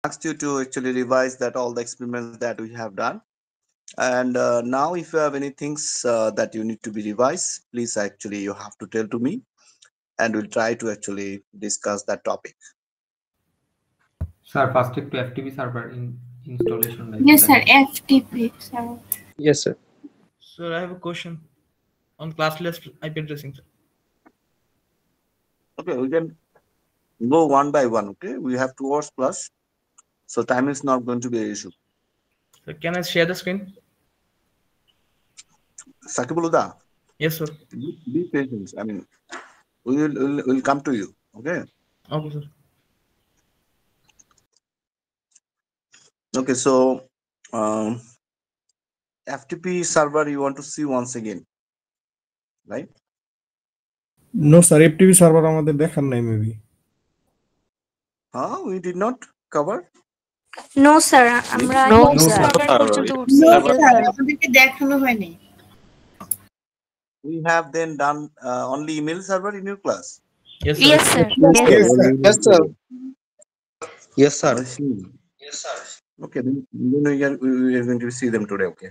asked you to actually revise that all the experiments that we have done. And now, if you have any things that you need to be revised, please actually you have to tell to me, and we'll try to actually discuss that topic. Sir, first to FTP server in installation like Yes, sir. that. FTP, sir. Yes, sir. Sir, I have a question on classless IP addressing. Sir. Okay, we can go one by one. Okay, we have 2 hours plus, so time is not going to be an issue. So can I share the screen? Sakibuluda, Yes, sir. be patient. I mean, we'll come to you. Okay. Okay, sir. Okay, so um, FTP server you want to see once again, right? No sir, FTP server আমাদের দেখার নাই maybe. We did not cover. No, sir. আমরা No, email sir. server No, পর্যন্ত sir. উঠছি। Never. Yes, sir. আমাদেরকে দেখানো হয়নি। We have then done only email server in your class. Yes, sir. Yes, sir. Yes, Yes, sir. sir. Yes, sir. Yes, sir. I see. Okay, then we are going to see them today. Okay.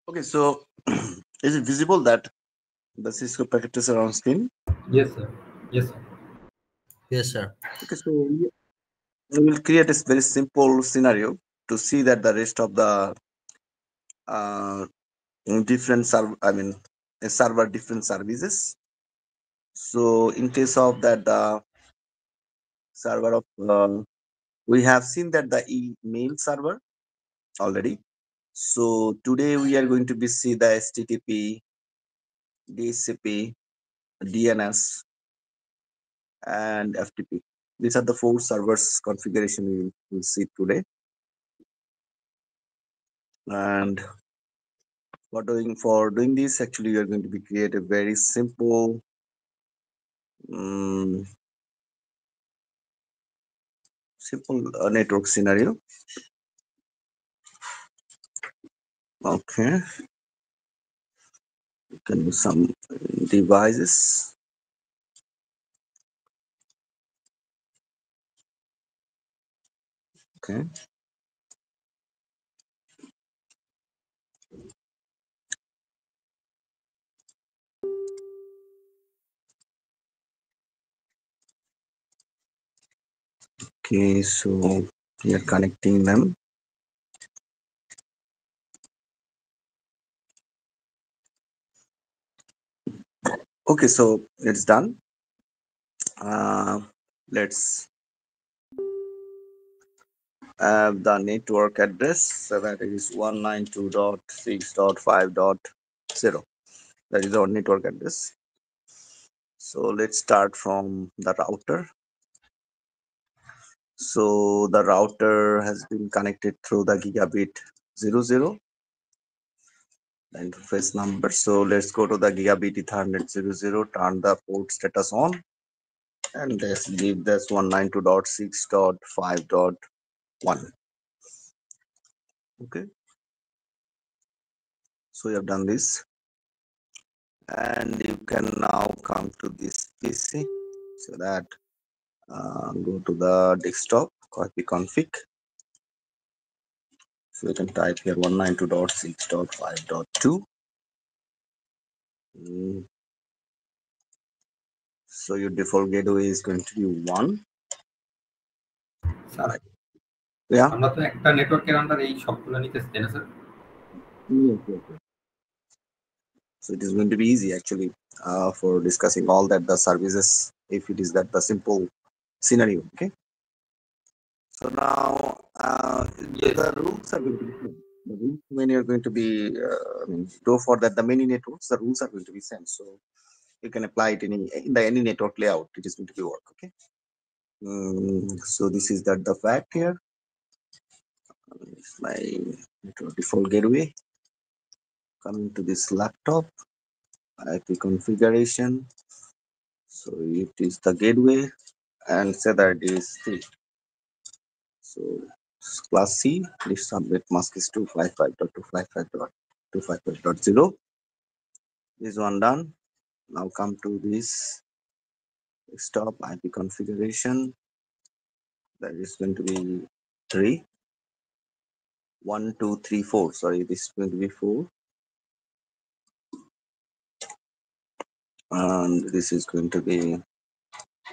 Okay, so is it visible that the Cisco packet tracer on screen? Yes, sir. Yes, sir. Yes, sir. Okay, so we will create a very simple scenario to see that the rest of the uh, different server, I mean, a server different services. So in case of that, the server of we have seen that the email server already. So today we are going to be see the HTTP, DHCP, DNS, and FTP. These are the 4 servers configuration we will see today. And for doing this, actually, we are going to be create a very simple network scenario. Okay, you can use some devices. Okay. Okay, so we are connecting them. Okay, so it's done. Let's have the network address. So that is 192.6.5.0. That is our network address. So let's start from the router. So the router has been connected through the gigabit 00 the interface number. So let's go to the gigabit Ethernet 00, turn the port status on, and let's leave this 192.6.5.1. Okay, so you have done this, and you can now come to this PC, so that go to the desktop, copy config. So you can type here 192.6.5.2. So your default gateway is going to be 1. Sir Yeah. আমরা তো একটা নেটওয়ার্কের under এই সবগুলো নিতেছি তাই না sir? Yes, yes, yes. So it is going to be easy actually for discussing all that the services, if it is that the simple scenario. Okay. So now the rules are going to be same. The rules when you're going to be go for that the many networks, the rules are going to be same. So you can apply it in any network layout. It is going to be work. Okay. So this is that the fact here. It's my default gateway. Coming to this laptop, IP configuration. So it is the gateway, and say that it is 3. So class C, this subnet mask is 255.255.255.0. This one done. Now come to this stop IP configuration. That is going to be 3. 1, 2, 3, 4. Sorry, this is going to be 4. And this is going to be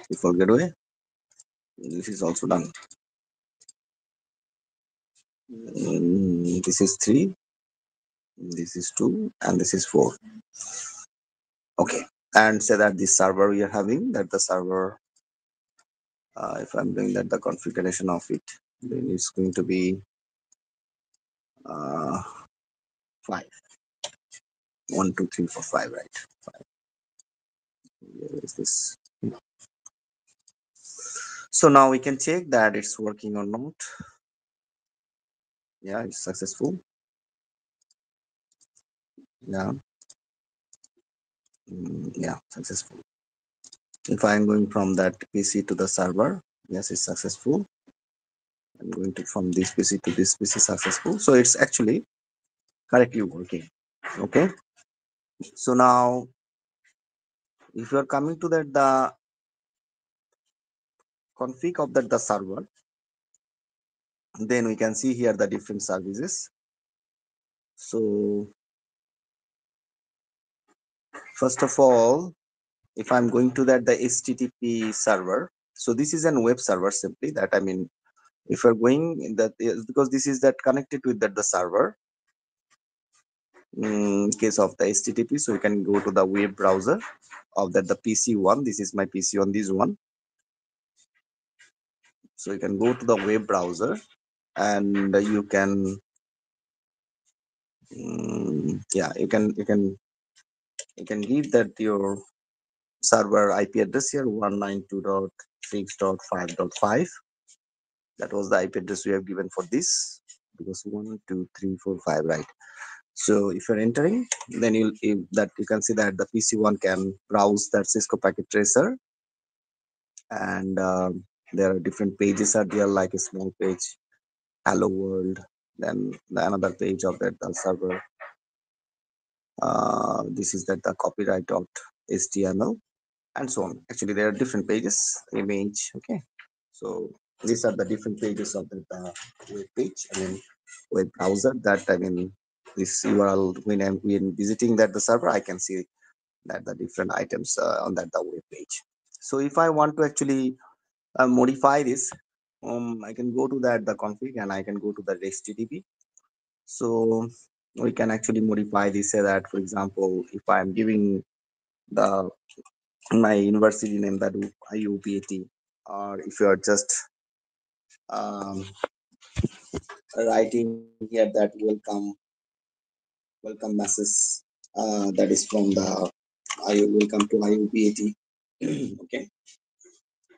default gateway. This is also done. This is 3, this is 2, and this is 4. Okay, and say that this server we are having, that the server, if I'm doing that the configuration of it, then it's going to be 5. 1, 2, 3, 4, 5, right? 5. Where is this? So now we can check that it's working or not. Yeah, it's successful. Yeah. Yeah, successful. If I'm going from that PC to the server, yes, it's successful. I'm going to from this PC to this PC, successful. So it's actually correctly working. Okay. So now if you are coming to that the config of that the server, then we can see here the different services. So first of all, if I'm going to that the HTTP server, so this is an web server simply, that I mean, if you're going in that, because this is that connected with that the server, in case of the HTTP, so you can go to the web browser of that the PC1. This is my PC on this one. So you can go to the web browser, and you can yeah, you can give that your server IP address here, 192.6.5.5. That was the IP address we have given for this, because 1, 2, 3, 4, 5, right? So if you're entering, then you can see that the PC1 can browse that Cisco packet tracer, and there are different pages are there, like a small page, hello world, then another page of that the server. This is that the copyright.html, and so on. Actually, there are different pages, image. Okay, so these are the different pages of the web page. I mean, web browser. That I mean, this URL, when I'm visiting that the server, I can see that the different items on that the web page. So if I want to actually modify this, I can go to that the config, and I can go to the HTTP. So we can actually modify this, say that, for example, if I'm giving the my university name, that iubat, or if you are just writing here that welcome message, that is from the welcome to iubat. Okay,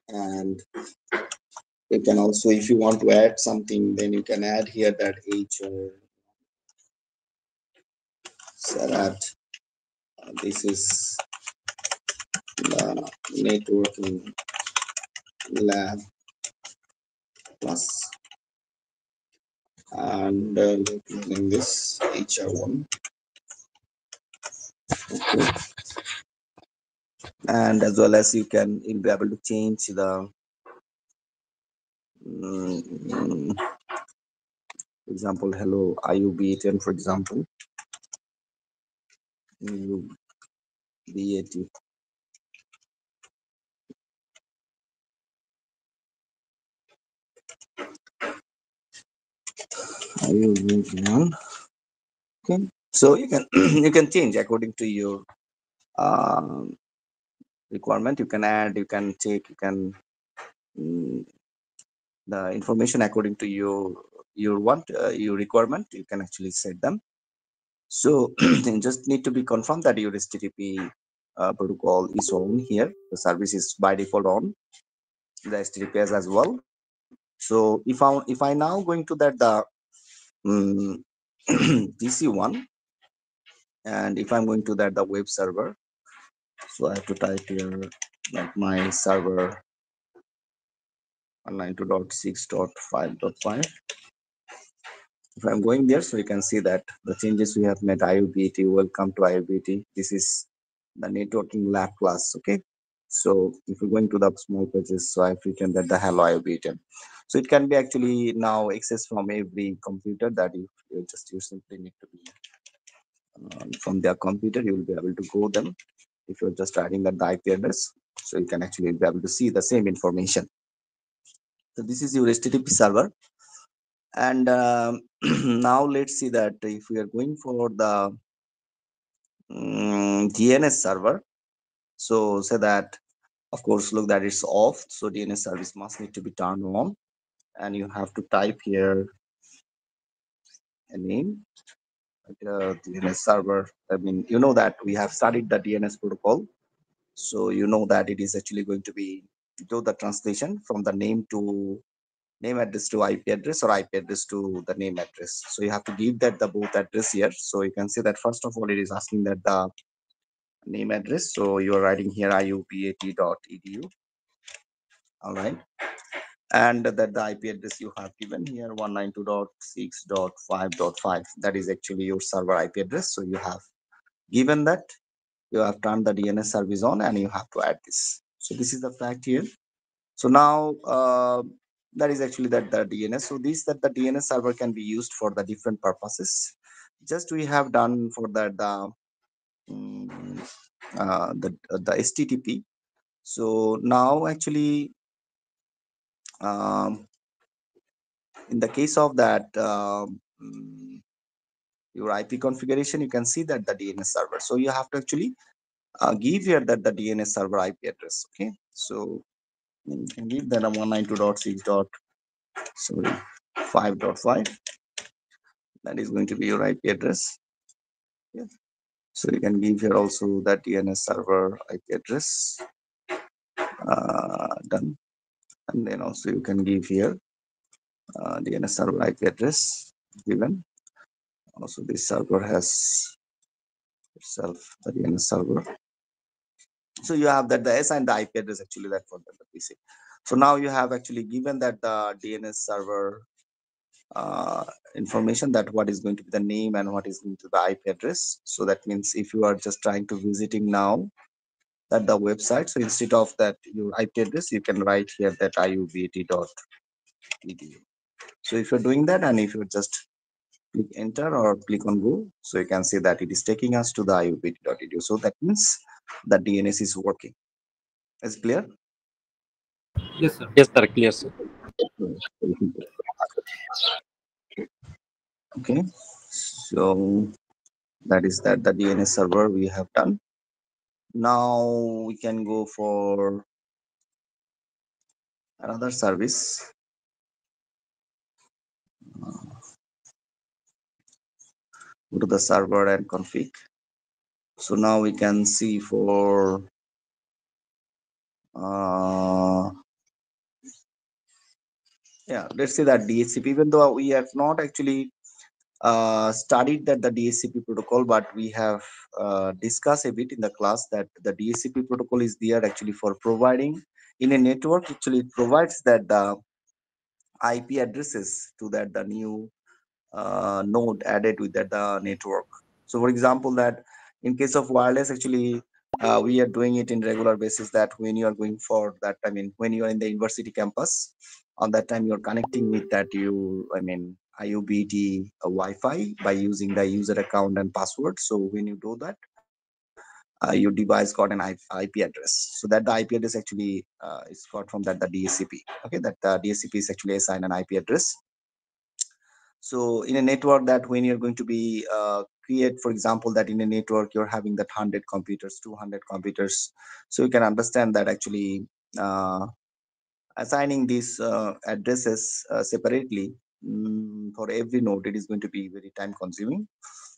and you can also, if you want to add something, then you can add here that so that this is the networking lab plus and using this HR1. Okay. And as well as you'll be able to change the for example, hello iubat, for example, iubat. Okay, so you can you can change according to your um, requirement. You can add, you can check, you can the information according to your want your requirement. You can actually set them. So you just need to be confirmed that your HTTP protocol is on here. The service is by default on the HTTPS as well. So if I now going to that the DC1, and if I'm going to that the web server, so I have to type here like my server 192.6.5.5. If I'm going there, so you can see that the changes we have made. iubat, welcome to iubat. This is the networking lab class. Okay, so if you're going to the small pages, so I've written that the hello iubat. So it can be actually now accessed from every computer that you simply need to be from their computer. You will be able to go them if you're just adding that the IP address. So you can actually be able to see the same information. So this is your HTTP server. And now let's see that if we are going for the DNS server, so say that of course look that it's off, so DNS service must need to be turned on, and you have to type here a name, DNS server. I mean, you know that we have studied the DNS protocol, so you know that it is actually going to be do the translation from the name address to IP address, or IP address to the name address. So you have to give that the both address here. So you can see that first of all it is asking that the name address. So you are writing here iubat.edu. All right. And that the IP address you have given here 192.6.5.5. That is actually your server IP address. So you have given that, you have turned the DNS service on, and you have to add this. So this is the fact here. So now that is actually that the DNS. So this that the DNS server can be used for the different purposes. Just we have done for that um, the HTTP. So now actually um, in the case of that your IP configuration, you can see that the DNS server. So you have to actually give here that the DNS server IP address. Okay, so you can give that a 192.6. Sorry, 5.5. That is going to be your IP address. Yeah. So you can give here also that DNS server IP address. Done. And then also you can give here DNS server IP address given. Also this server has itself the DNS server. So you have that the S and the IP address actually that for the PC. So now you have actually given that the DNS server uh, information, that what is going to be the name and what is going to be the IP address. So that means if you are just trying to visiting now that the website, so instead of that your IP address, you can write here that iubat.edu. So if you're doing that, and if you just click enter or click on go, so you can see that it is taking us to the iubat.edu. So that means the DNS is working. Is clear? Yes, sir. Yes, sir. Clear, sir. Okay, so that is that the DNS server we have done. Now we can go for another service. Go to the server and config. So now we can see for yeah, let's say that DHCP, even though we have not actually studied that the DHCP protocol, but we have discussed a bit in the class that the DHCP protocol is there actually for providing in a network. Actually, it provides that the IP addresses to that the new node added with that the network. So for example, that in case of wireless, actually we are doing it in regular basis, that when you are going for that, I mean, when you are in the university campus, on that time you're connecting with that iubt Wi-Fi by using the user account and password. So when you do that, your device got an IP address. So that the IP address actually is got from that the DSCP. Okay, that the DSCP is actually assigned an IP address. So in a network, that when you're going to be create, for example, that in a network you're having that 100 computers, 200 computers. So you can understand that actually assigning these addresses separately, for every node, it is going to be very time consuming.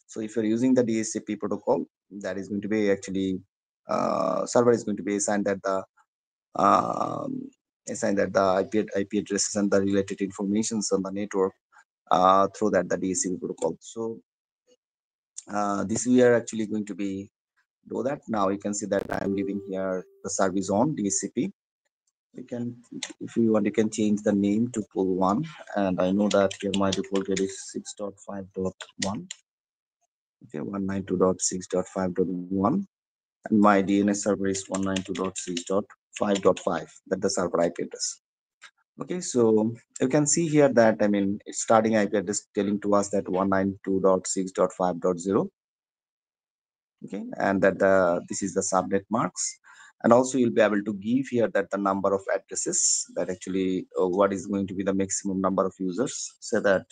So if you're using the DSCP protocol, that is going to be actually server is going to be um, assigned that the IP addresses and the related informations on the network through that the DSCP protocol. So this we are actually going to be do that. Now you can see that I am leaving here the service on DSCP. You can, if you want, you can change the name to pool 1, and I know that here my default gate is 6.5.1. Okay, 192.6.5.1, and my DNS server is 192.6.5.5. That the server IP address. Okay, so you can see here that, I mean, it's starting IP address telling to us that 192.6.5.0. Okay, and that this is the subnet marks. And also you'll be able to give here that the number of addresses, that actually what is going to be the maximum number of users. So that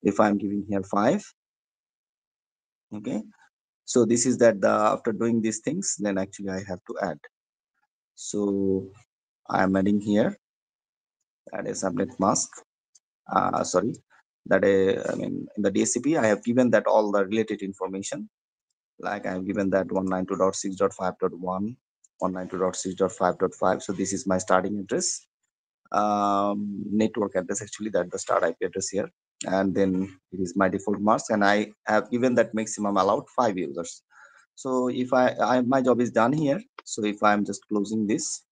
if I'm giving here 5, okay, so this is that the after doing these things, then actually I have to add. So I am adding here add a subnet mask. Sorry, that I mean, in the DSCP I have given that all the related information, like I have given that 192.6.5.1, 192.6.5.5. So this is my starting address, network address actually, that the start IP address here, and then it is my default mask, and I have given that maximum allowed 5 users. So if my job is done here. So if I'm just closing this,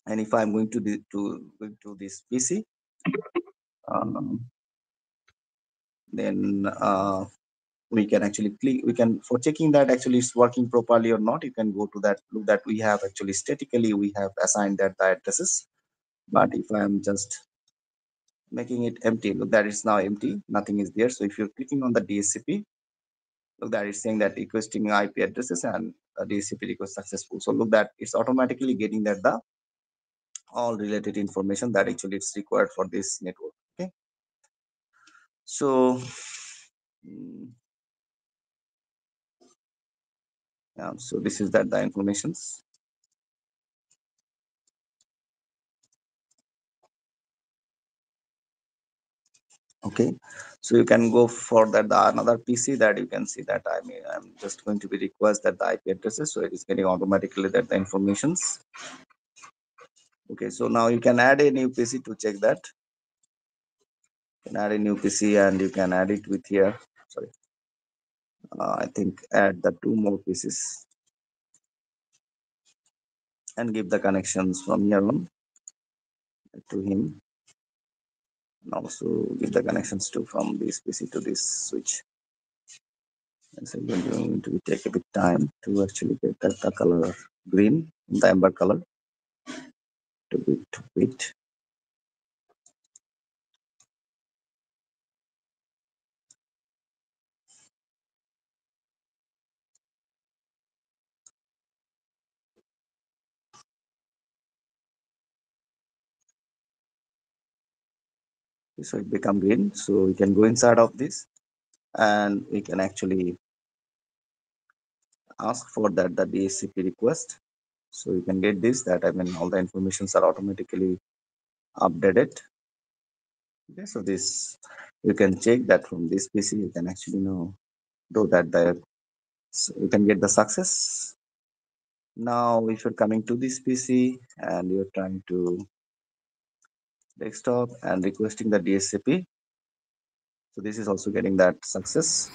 and if I'm going to this PC, then we can actually click, we can, for checking that actually it's working properly or not, you can go to that, look that we have actually statically we have assigned that the addresses. But if I am just making it empty, look that it's now empty, nothing is there. So if you're clicking on the DSCP, look that it's saying that requesting IP addresses and DSCP request successful. So look that it's automatically getting that the all related information that actually it's required for this network. Okay, so yeah, so this is that the informations. Okay, so you can go for that the another PC, that you can see that I'm just going to be request that the IP addresses, so it is getting automatically that the informations. Okay, so now you can add a new PC to check that. You can add a new PC and you can add it with here. Sorry, I think add the 2 more pieces and give the connections from here on to him, and also give the connections to from this PC to this switch. And so you're going to take a bit time to actually get that the color green, the amber color, to bit. So it become green. So we can go inside of this, and we can actually ask for that the DHCP request. So you can get this, that I mean all the informations are automatically updated. Okay, so this you can check that from this PC, you can actually know do that there. So you can get the success. Now if you're coming to this PC and you're trying to desktop and requesting the DHCP, so this is also getting that success.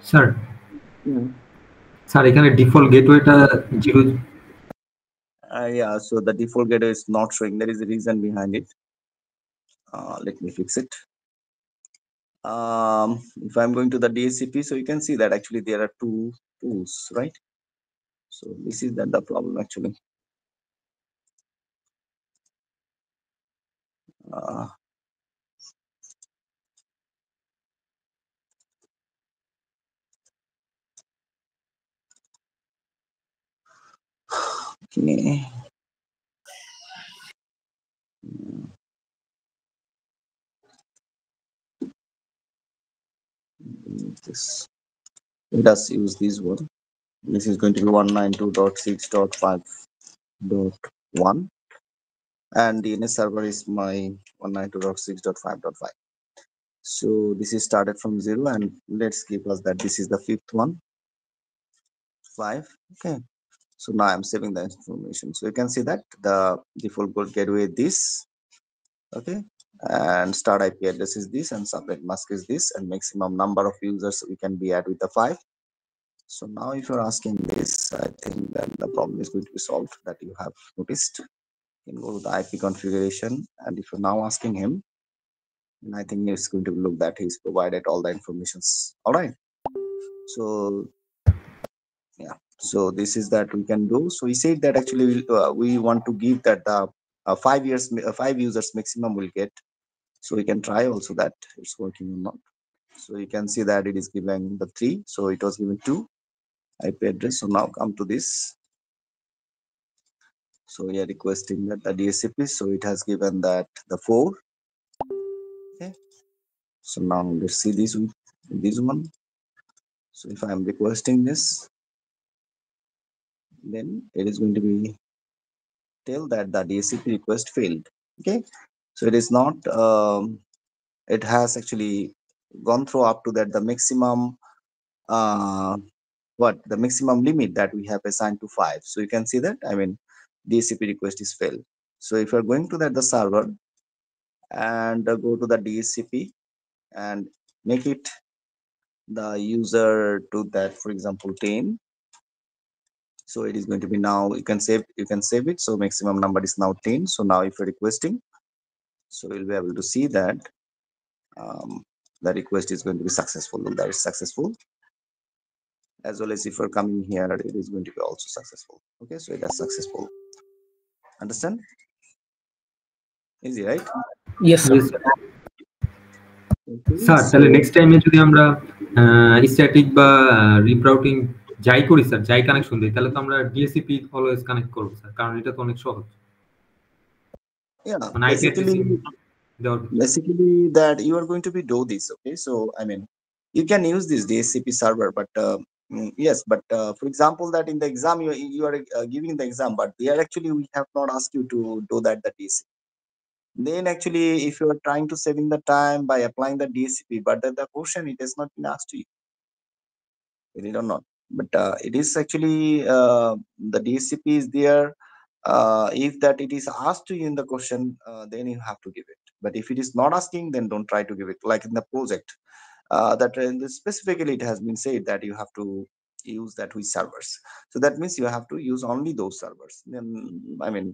Sir sir এখানে default গেটওয়েটা 0 Yeah, so the default gateway is not showing. There is a reason behind it. Let me fix it. If I'm going to the DHCP, so you can see that actually there are two tools, right? So this is that the problem actually. Uh, okay. This let us use this one. This is going to be 192.6.5.1, and DNS server is my 192.6.5.5. So this is started from 0, and let's give us that this is the fifth one, 5. Okay. So now I'm saving the information. So you can see that the default port gateway this, okay, and start IP address is this, and subnet mask is this, and maximum number of users we can be at with the 5. So now if you're asking this, I think that the problem is going to be solved that you have noticed. You can go to the IP configuration, and if you're now asking him, and I think it's going to look that he's provided all the informations. All right. So yeah, so this is that we can do. So he said that actually we want to give that the 5 years 5 users maximum will get. So we can try also that it's working or not. So you can see that it is given the 3, so it was given 2 IP address. So now come to this. So we are requesting that the DHCP, so it has given that the 4. Okay. So now let's see this one. So if I am requesting this, then it is going to be tell that the DHCP request failed. Okay. So it is not it has actually gone through up to that the maximum the maximum limit that we have assigned to 5. So you can see that, I mean, DHCP request is failed. So if you're going to that the server and go to the DHCP and make it the user to that, for example, 10. So it is going to be now you can save it. So maximum number is now 10. So now if you're requesting, so you'll be able to see that the request is going to be successful. That is successful. As well as if you're coming here, it is going to be also successful. Okay, so it is successful. Understand? Easy, right? Yes, sir. Sir তাহলে next টাইমে যদি আমরা static বা রিপ্রাউটিং যাই করি sir, যাই connection দিই, তাহলে তো আমরা ডিএসসিপি অলওয়েজ কানেক্ট করব স্যার, কারণ এটা তো অনেক সহজ। Yeah, basically that you are going to be do this. Okay, so I mean, you can use this DHCP server, but yes, but for example, that in the exam you are giving the exam, but there actually we have not asked you to do that the DHCP. Then actually, if you are trying to saving the time by applying the DHCP, but the question it has not been asked to you. Really or not, but it is actually the DHCP is there. If that it is asked to you in the question, then you have to give it. But if it is not asking, then don't try to give it. Like in the project, that specifically it has been said that you have to use that with servers. So that means you have to use only those servers. Then I mean,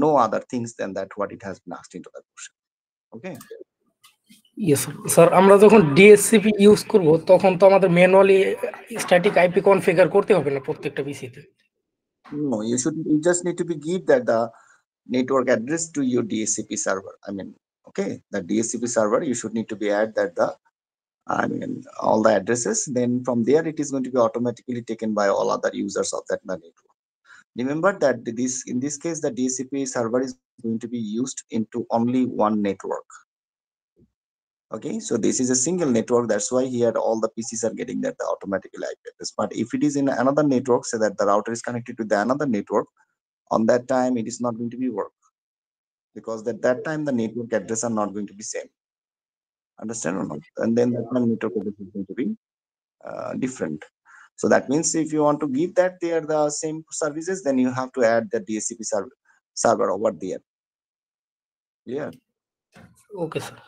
no other things than that what it has been asked into the question. Okay. Yes, sir আমরা যখন DSCP use করব তখন তো আমাদের manually static IP configure করতে হবে না প্রত্যেকটা পিসিতে। No, you just need to be give that the network address to your DHCP server. I mean, okay, the DHCP server you should need to be add that the all the addresses. Then from there it is going to be automatically taken by all other users of that network. Remember that in this case the DHCP server is going to be used into only one network. Okay, so this is a single network, that's why here all the PCs are getting that the automatically IP address. But if it is in another network, so that the router is connected to the another network, on that time it is not going to be work, because at that time the network address are not going to be same. Understand or not? And then that time network address is going to be different. So that means if you want to give that they are the same services, then you have to add the DHCP server over there. Clear? Okay sir.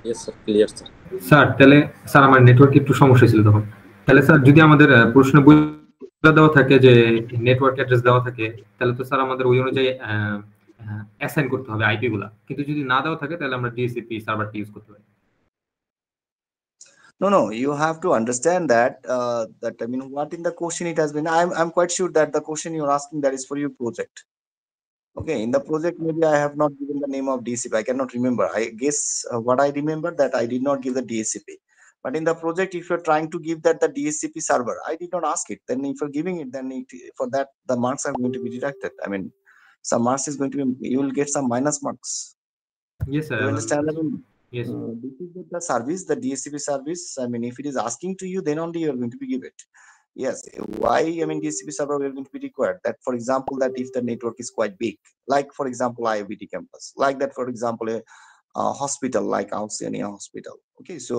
Yes, sir. Clear, sir. Sir তাহলে sir আমার নেটওয়ার্কে একটু সমস্যা ছিল তখন। তাহলে sir যদি আমাদের প্রশ্ন বইটা দেওয়া থাকে যে নেটওয়ার্ক অ্যাড্রেস দেওয়া থাকে, তাহলে তো স্যার আমাদের ওই অনুযায়ী অ্যাসাইন করতে হবে আইপি গুলা, কিন্তু যদি না দেওয়া থাকে তাহলে আমরা ডিএসসিপি সার্ভারটা ইউজ করতে পারি। No, you have to understand that that I mean, what in the question it has been. I'm quite sure that the question you're asking that is for your project. Okay, in the project maybe I have not given the name of DCP. I cannot remember. I guess what I remember that I did not give the DSCP. But in the project, if you're trying to give that the DSCP server, I did not ask it. Then if you're giving it, then for that the marks are going to be deducted. I mean, some marks is going to be, you will get some minus marks. Yes, sir. Do you understand that? Yes. This is the service, the DSCP service. I mean, if it is asking to you, then only you're going to be give it. Yes. Why? I mean, DSCP server will going to be required. That, for example, that if the network is quite big, like for example, iubat campus, like that, for example, a hospital like Oceania Hospital. Okay, so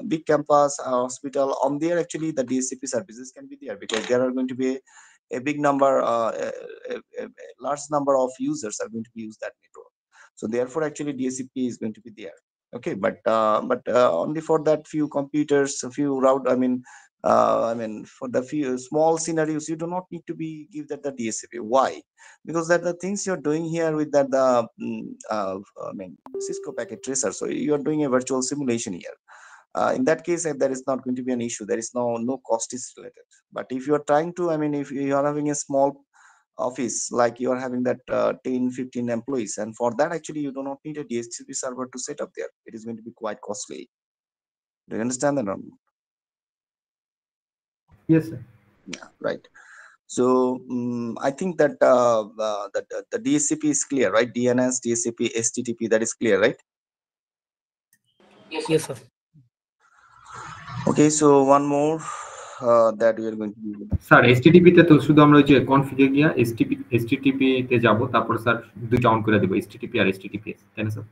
big campus hospital on there, actually the DSCP services can be there because there are going to be a big number, a large number of users are going to be use that network. So therefore, actually DSCP is going to be there. Okay, but only for that few computers, a few route. I mean, for the few small scenarios, you do not need to be give that the DSCP. Why? Because that the things you're doing here with that I mean, Cisco packet tracer. So you are doing a virtual simulation here. In that case, there is not going to be an issue. There is no cost is related. But if you are trying to, I mean, if you are having a small office, like you are having that 10-15 employees, and for that actually you do not need a DHCP server to set up there. It is going to be quite costly. Do you understand that? Yes, sir. Yeah, right. So I think that the DHCP is clear, right? DNS, DHCP, STTP, that is clear, right? Yes, sir. Okay, so one more that we are going to do. Sir STTP তে তো শুধু আমরা ওই যে কনফিগে গিয়া এসটিটিপি তে যাব, তারপর স্যার দুইটা অন করে দেব, এসটিটিপি আর এসটিটিপিএস, তাই না sir?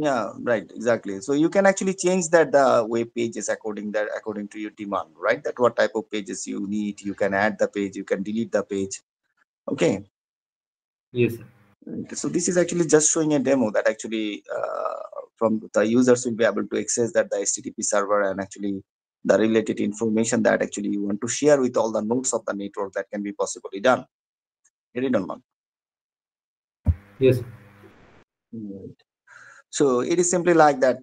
Yeah, right, exactly. So you can actually change that the web pages according to your demand, right? That what type of pages you need. You can add the page, you can delete the page. Okay. Yes, sir. So this is actually just showing a demo that actually from the users will be able to access that the HTTP server and actually the related information that actually you want to share with all the nodes of the network that can be possibly done. Get it or not? Yes. Right. So it is simply like that.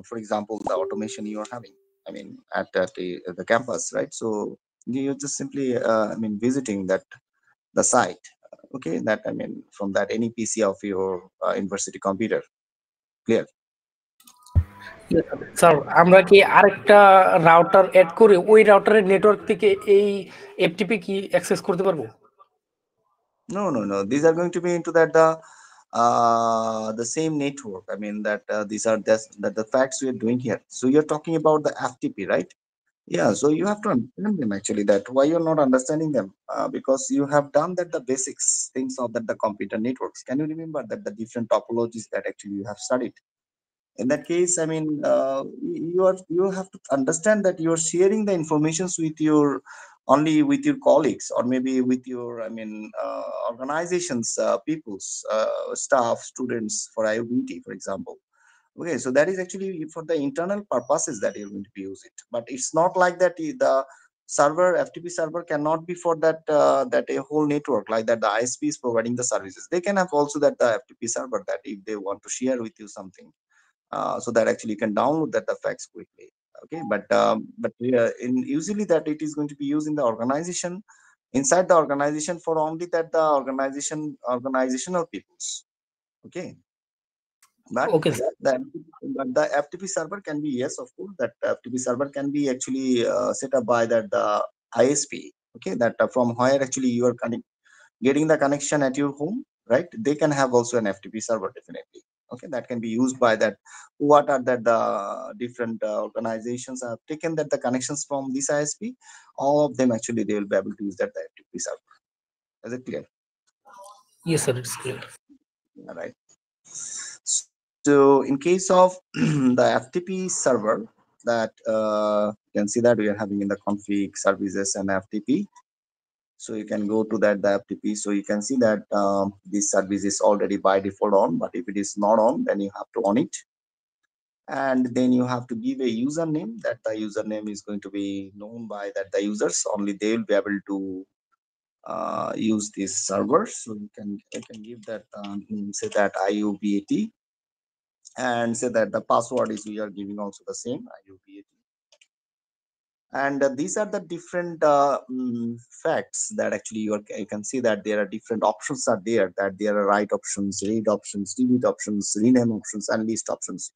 For example, the automation you are having, I mean, at the campus, right? So you're just simply, I mean, visiting that the site. Okay, that I mean, from that any PC of your university computer. Clear? Sir আমরা কি আরেকটা router add করে ওই রাউটারের network থেকে এই FTP কি access করতে পারবো? No. These are going to be into that the same network. I mean that these are the facts we are doing here. So you're talking about the FTP, right? Yeah. So you have to understand them actually. That why you're not understanding them because you have done that the basics things of that the computer networks. Can you remember that the different topologies that actually you have studied? In that case, I mean, you have to understand that you're sharing the informations with your only with your colleagues or maybe with your, I mean, organizations, people's staff, students for iubat, for example. Okay, so that is actually for the internal purposes that you're going to use it, but it's not like that the server FTP server cannot be for that that a whole network, like that the ISP is providing the services. They can have also that the FTP server that if they want to share with you something, so that actually you can download that the facts quickly. Okay, but in usually that it is going to be used in the organization, inside the organization, for only that the organizational peoples. Okay, but Okay, sir. the FTP server can be, yes, of course, that FTP server can be actually set up by that the ISP. Okay, that from where actually you are getting the connection at your home, right? They can have also an FTP server, definitely. Okay, that can be used by that. What are that the different organizations have taken that the connections from this ISP? All of them actually they will be able to use that the FTP server. Is it clear? Yes, sir, it's clear. All right. So in case of the FTP server, that you can see that we are having in the config services and FTP. So you can go to that the FTP. So you can see that this service is already by default on, but if it is not on, then you have to on it. And then you have to give a username, that the username is going to be known by that the users only. They will be able to use this server. So you can give that say that iubat, and say that the password is we are giving also the same iubat. And these are the different facts that actually you can see that there are different options are there, that there are write options, read options, delete options, rename options, and list options.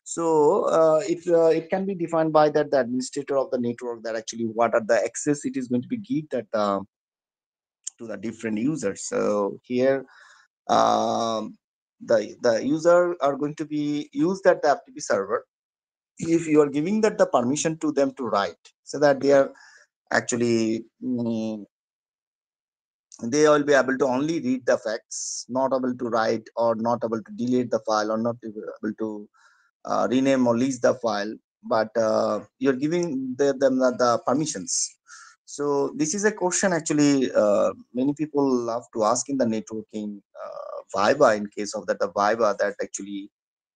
So it can be defined by that the administrator of the network, that actually what are the access it is going to be give that to the different users. So here the user are going to be used at the FTP server if you are giving that the permission to them to write, so that they are actually they will be able to only read the facts, not able to write or not able to delete the file or not able to rename or list the file, but you're giving them the permissions. So this is a question actually many people love to ask in the networking Viva, in case of that the Viva, that actually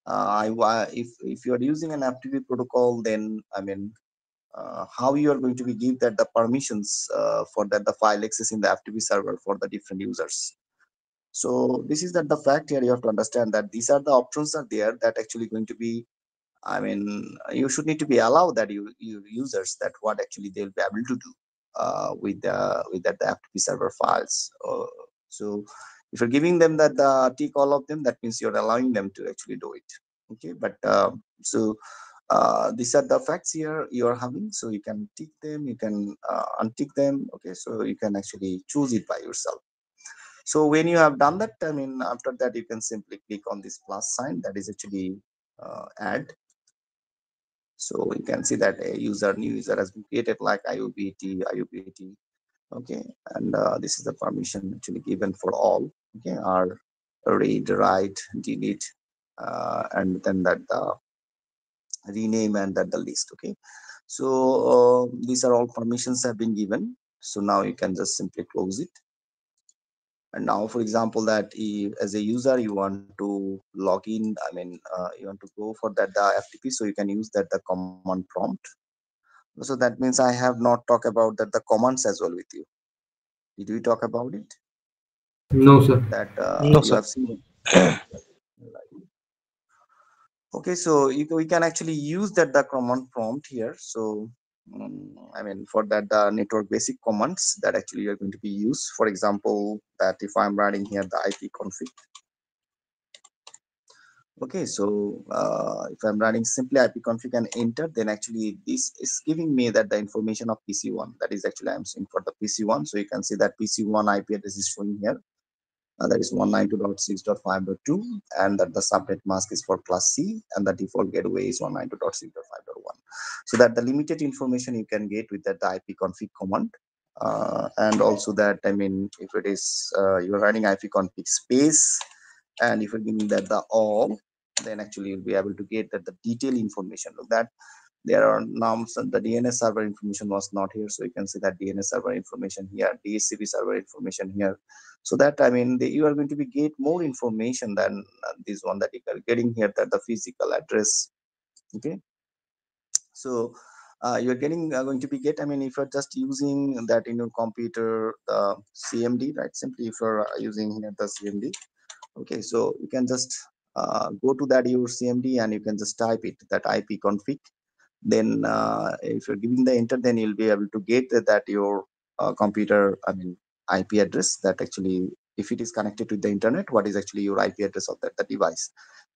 if you are using an FTP protocol, then I mean how you are going to be give that the permissions for that the file access in the FTP server for the different users. So this is that the fact here you have to understand that these are the options are there that actually going to be, I mean, you should need to be allowed that you users that what actually they'll be able to do with that the FTP server files. So if you're giving them that tick all of them, that means you're allowing them to actually do it. Okay, but so these are the facts here you are having. So you can tick them, you can untick them. Okay, so you can actually choose it by yourself. So when you have done that, I mean, after that you can simply click on this plus sign, that is actually add. So you can see that a new user has been created like iubat. Okay, and this is the permission actually given for all. Okay, are read, write, delete, and then that the rename and that the list. Okay, so these are all permissions have been given. So now you can just simply close it. And now, for example, that as a user you want to log in, I mean you want to go for that the FTP, so you can use that the command prompt. So that means I have not talked about that the commands as well with you. Did we talk about it? No, sir. That No, you sir. have seen. Okay, so we can actually use that the command prompt here. So I mean, for that the network basic commands that actually you're going to be used. For example, that if I'm writing here the IP config. Okay, so if I'm running simply ipconfig and enter, then actually this is giving me that the information of PC1. That is actually I'm seeing for the PC1. So you can see that PC1 IP address is showing here. That is 192.6.5.2, and that the subnet mask is for class C, and the default gateway is 192.6.5.1. So that the limited information you can get with that the ipconfig command. And also that, I mean, if it is you're running ipconfig space, and if you're giving that the all, then actually you'll be able to get that the detailed information. Look that there are now the DNS server information was not here, so you can see that DNS server information here, DHCP server information here. So that, I mean, you are going to be get more information than this one that you are getting here, that the physical address. Okay, so you're getting going to be get, I mean, if you're just using that in your computer CMD, right? Simply if you're using here the CMD. Okay, so you can just go to that your CMD and you can just type it, that ipconfig. Then if you're giving the enter, then you'll be able to get that your computer, I mean, IP address, that actually if it is connected to the internet, what is actually your IP address of that the device.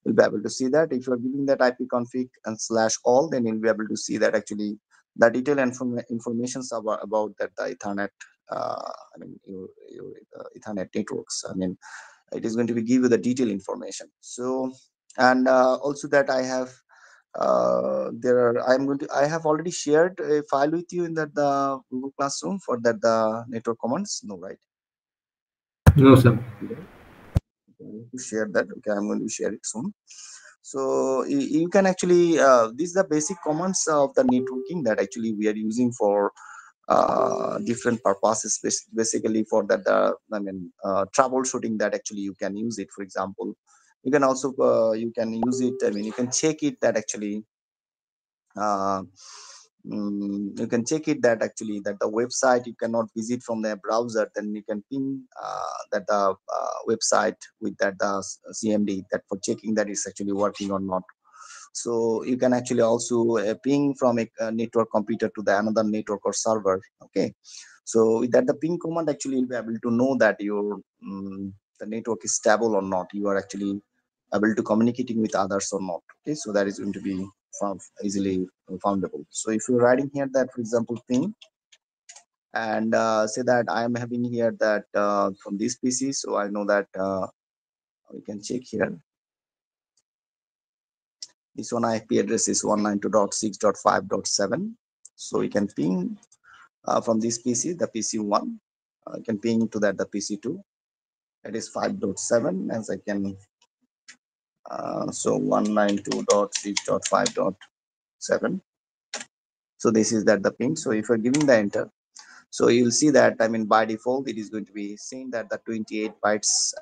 You'll be able to see that. If you're giving that ipconfig and /all, then you'll be able to see that actually the detailed information about that the Ethernet, I mean your Ethernet networks. I mean, it is going to be give you the detailed information. So, and also that I have I have already shared a file with you in that the Google Classroom for that the network commands. No, right? No, sir. To share that. Okay, I'm going to share it soon. So you can actually these are the basic commands of the networking that actually we are using for different purposes, basically for that I mean troubleshooting, that actually you can use it. For example, you can also you can use it, I mean, you can check it that actually you can check it that actually that the website you cannot visit from the browser, then you can ping that the website with that CMD, that for checking that it's actually working or not. So you can actually also ping from a network computer to the another network or server. Okay, so with that the ping command actually you'll be able to know that your the network is stable or not, you are actually able to communicating with others or not. Okay, so that is going to be found easily foundable. So if you're writing here that for example ping, and say that I am having here that from this PC, so I know that we can check here. This one IP address is 192.6.5.7. So you can ping from this PC, the PC1. You can ping to that the PC2. It is 5.7, as I can. So 192.6.5.7. So this is that the ping. So if you're giving the enter, so you'll see that by default it is going to be saying that the 28 bytes,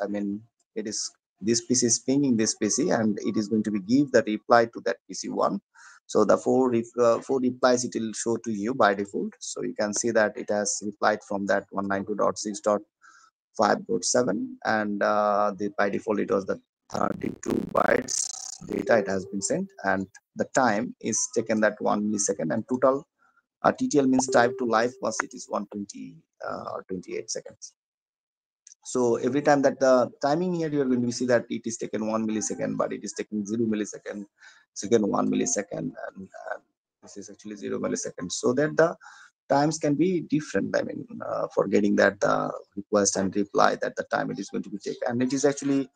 it is this PC is pinging this PC, and it is going to be give the reply to that PC1. So the four replies it will show to you by default. So you can see that it has replied from that 192.6.5.7, and by default it was the 32 bytes data it has been sent, and the time is taken that 1 millisecond, and total TTL means time to live was it is 120 or 28 seconds. So every time that the timing here, you are going to see that it is taken 1 millisecond, but it is taking 0 millisecond, second 1 millisecond, and this is actually 0 milliseconds. So that the times can be different. For getting that request and reply, that the time it is going to be taken, and it is actually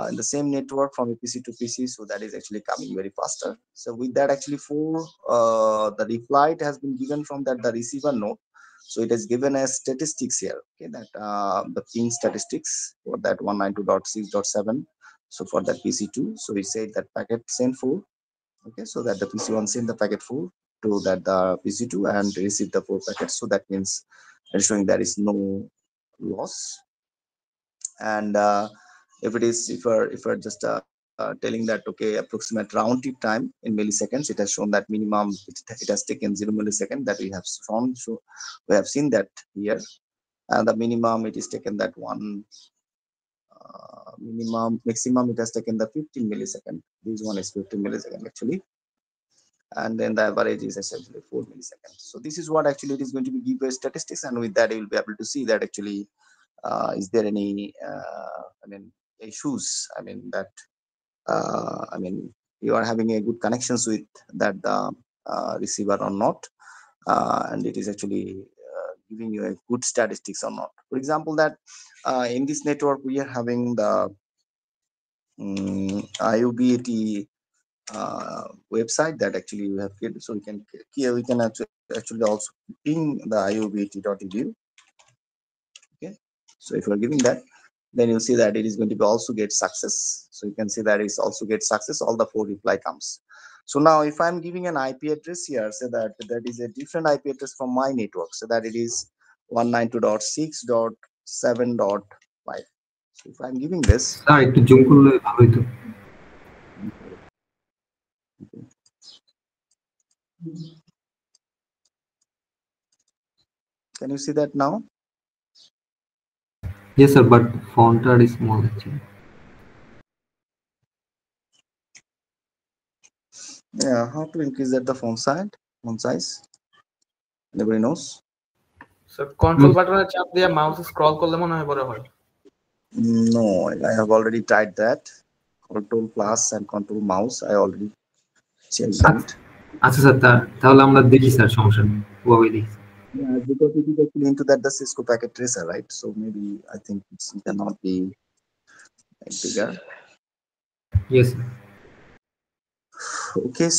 in the same network from a PC to PC, so that is actually coming very faster. So with that, actually for the reply it has been given from that the receiver node. So it is given as statistics here. Okay, that the ping statistics for that 192.6.7. So for that PC2, so we said that packet send for. Okay, so that the PC1 send the packet 4 to that the PC2 and receive the 4 packets. So that means ensuring there is no loss. And if you're just telling that okay, approximate round trip time in milliseconds, it has shown that minimum it has taken 0 millisecond, that we have found. So we have seen that here, and the minimum it is taken that one. Maximum it has taken the 15 millisecond. This one is 15 millisecond actually, and then the average is essentially 4 milliseconds. So this is what actually it is going to be give you statistics, and with that you will be able to see that actually is there any issues, that you are having a good connections with that receiver or not, and it is actually giving you a good statistics or not. For example, that in this network we are having the iubat website that actually we have created. So we can here we can actually also ping the iubat.edu. Okay, so if you are giving that, then you'll see that it is going to be also get success. So you can see that it's also get success, all the 4 reply comes. So now if I'm giving an IP address here, say that that is a different IP address from my network, so that it is 192.6.7.5. So if I'm giving this, sir একটু zoom করলে ভালো হতো। can you see that now? Yes sir, but font are small actually. Yeah, how to increase that the font size? Anybody knows? Sir control বাটনে চাপ দিয়ে mouse scroll করলে মনে হয় বড় হয়। No, I have already tried that. Control plus and control mouse, I already changed that. আচ্ছা sir, তাহলে আমরা দেখি স্যার, সমস্যা নেই, ওভাবে দেখি। Yeah, because it is actually into that the Cisco packet tracer, right? So maybe I think it cannot be bigger. Yes sir. Okay,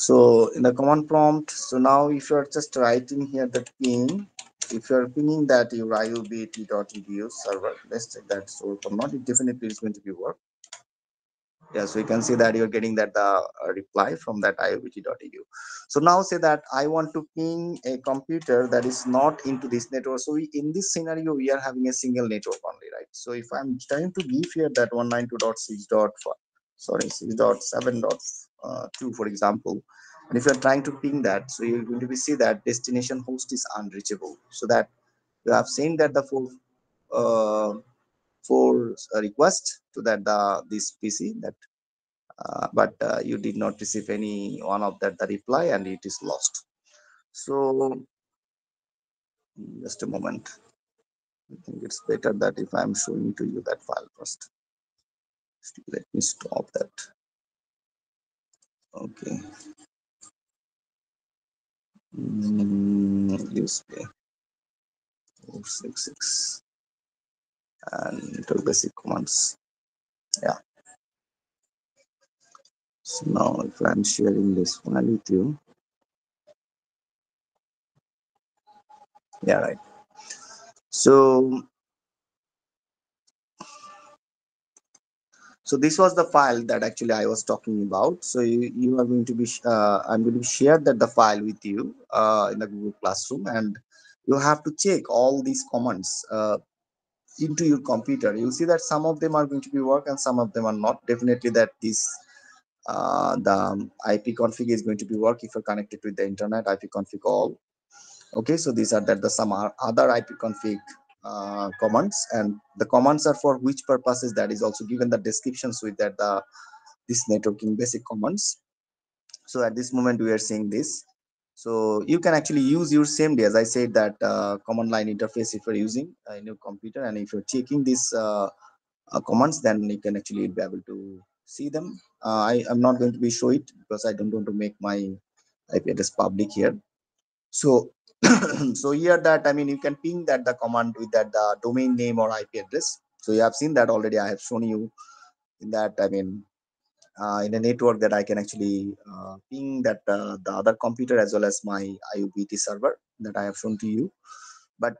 so in the command prompt, so now if you're just writing here the ping, if you're pinging that your iubat.edu server, let's check that so or not, it definitely is going to be work. Yeah, so you can see that you're getting that the reply from that iubat.edu. So now say that I want to ping a computer that is not into this network. So in this scenario, we are having a single network only, right? So if I'm trying to give here that 192.6. Sorry, 6.7.2, for example, and if you're trying to ping that, so you're going to be see that destination host is unreachable. So that you have seen that the uh, four request to that the this PC that but you did not receive any one of that the reply and it is lost. So just a moment. I think it's better that if I'm showing to you that file first. Let me stop that. Okay. Display 466 and to basic commands. Yeah. So now if I'm sharing this file with you, yeah, right. So this was the file that actually I was talking about. So you are going to be I'm going to share that the file with you in the Google Classroom, and you have to check all these commands into your computer. You see that some of them are going to be work and some of them are not. Definitely that this the IP config is going to be work if you're connected with the internet. IP config all. Okay, so these are that the some are other IP config commands, and the commands are for which purposes, that is also given the descriptions with that the this networking basic commands. So at this moment we are seeing this. So you can actually use your same day, as I said, that command line interface if you're using in your computer, and if you're checking these commands, then you can actually be able to see them. I am not going to be show it because I don't want to make my IP address public here. So so here that I mean you can ping that the command with that the domain name or IP address. So you have seen that already. I have shown you in that I mean in a network that I can actually ping that the other computer as well as my iubt server that I have shown to you. But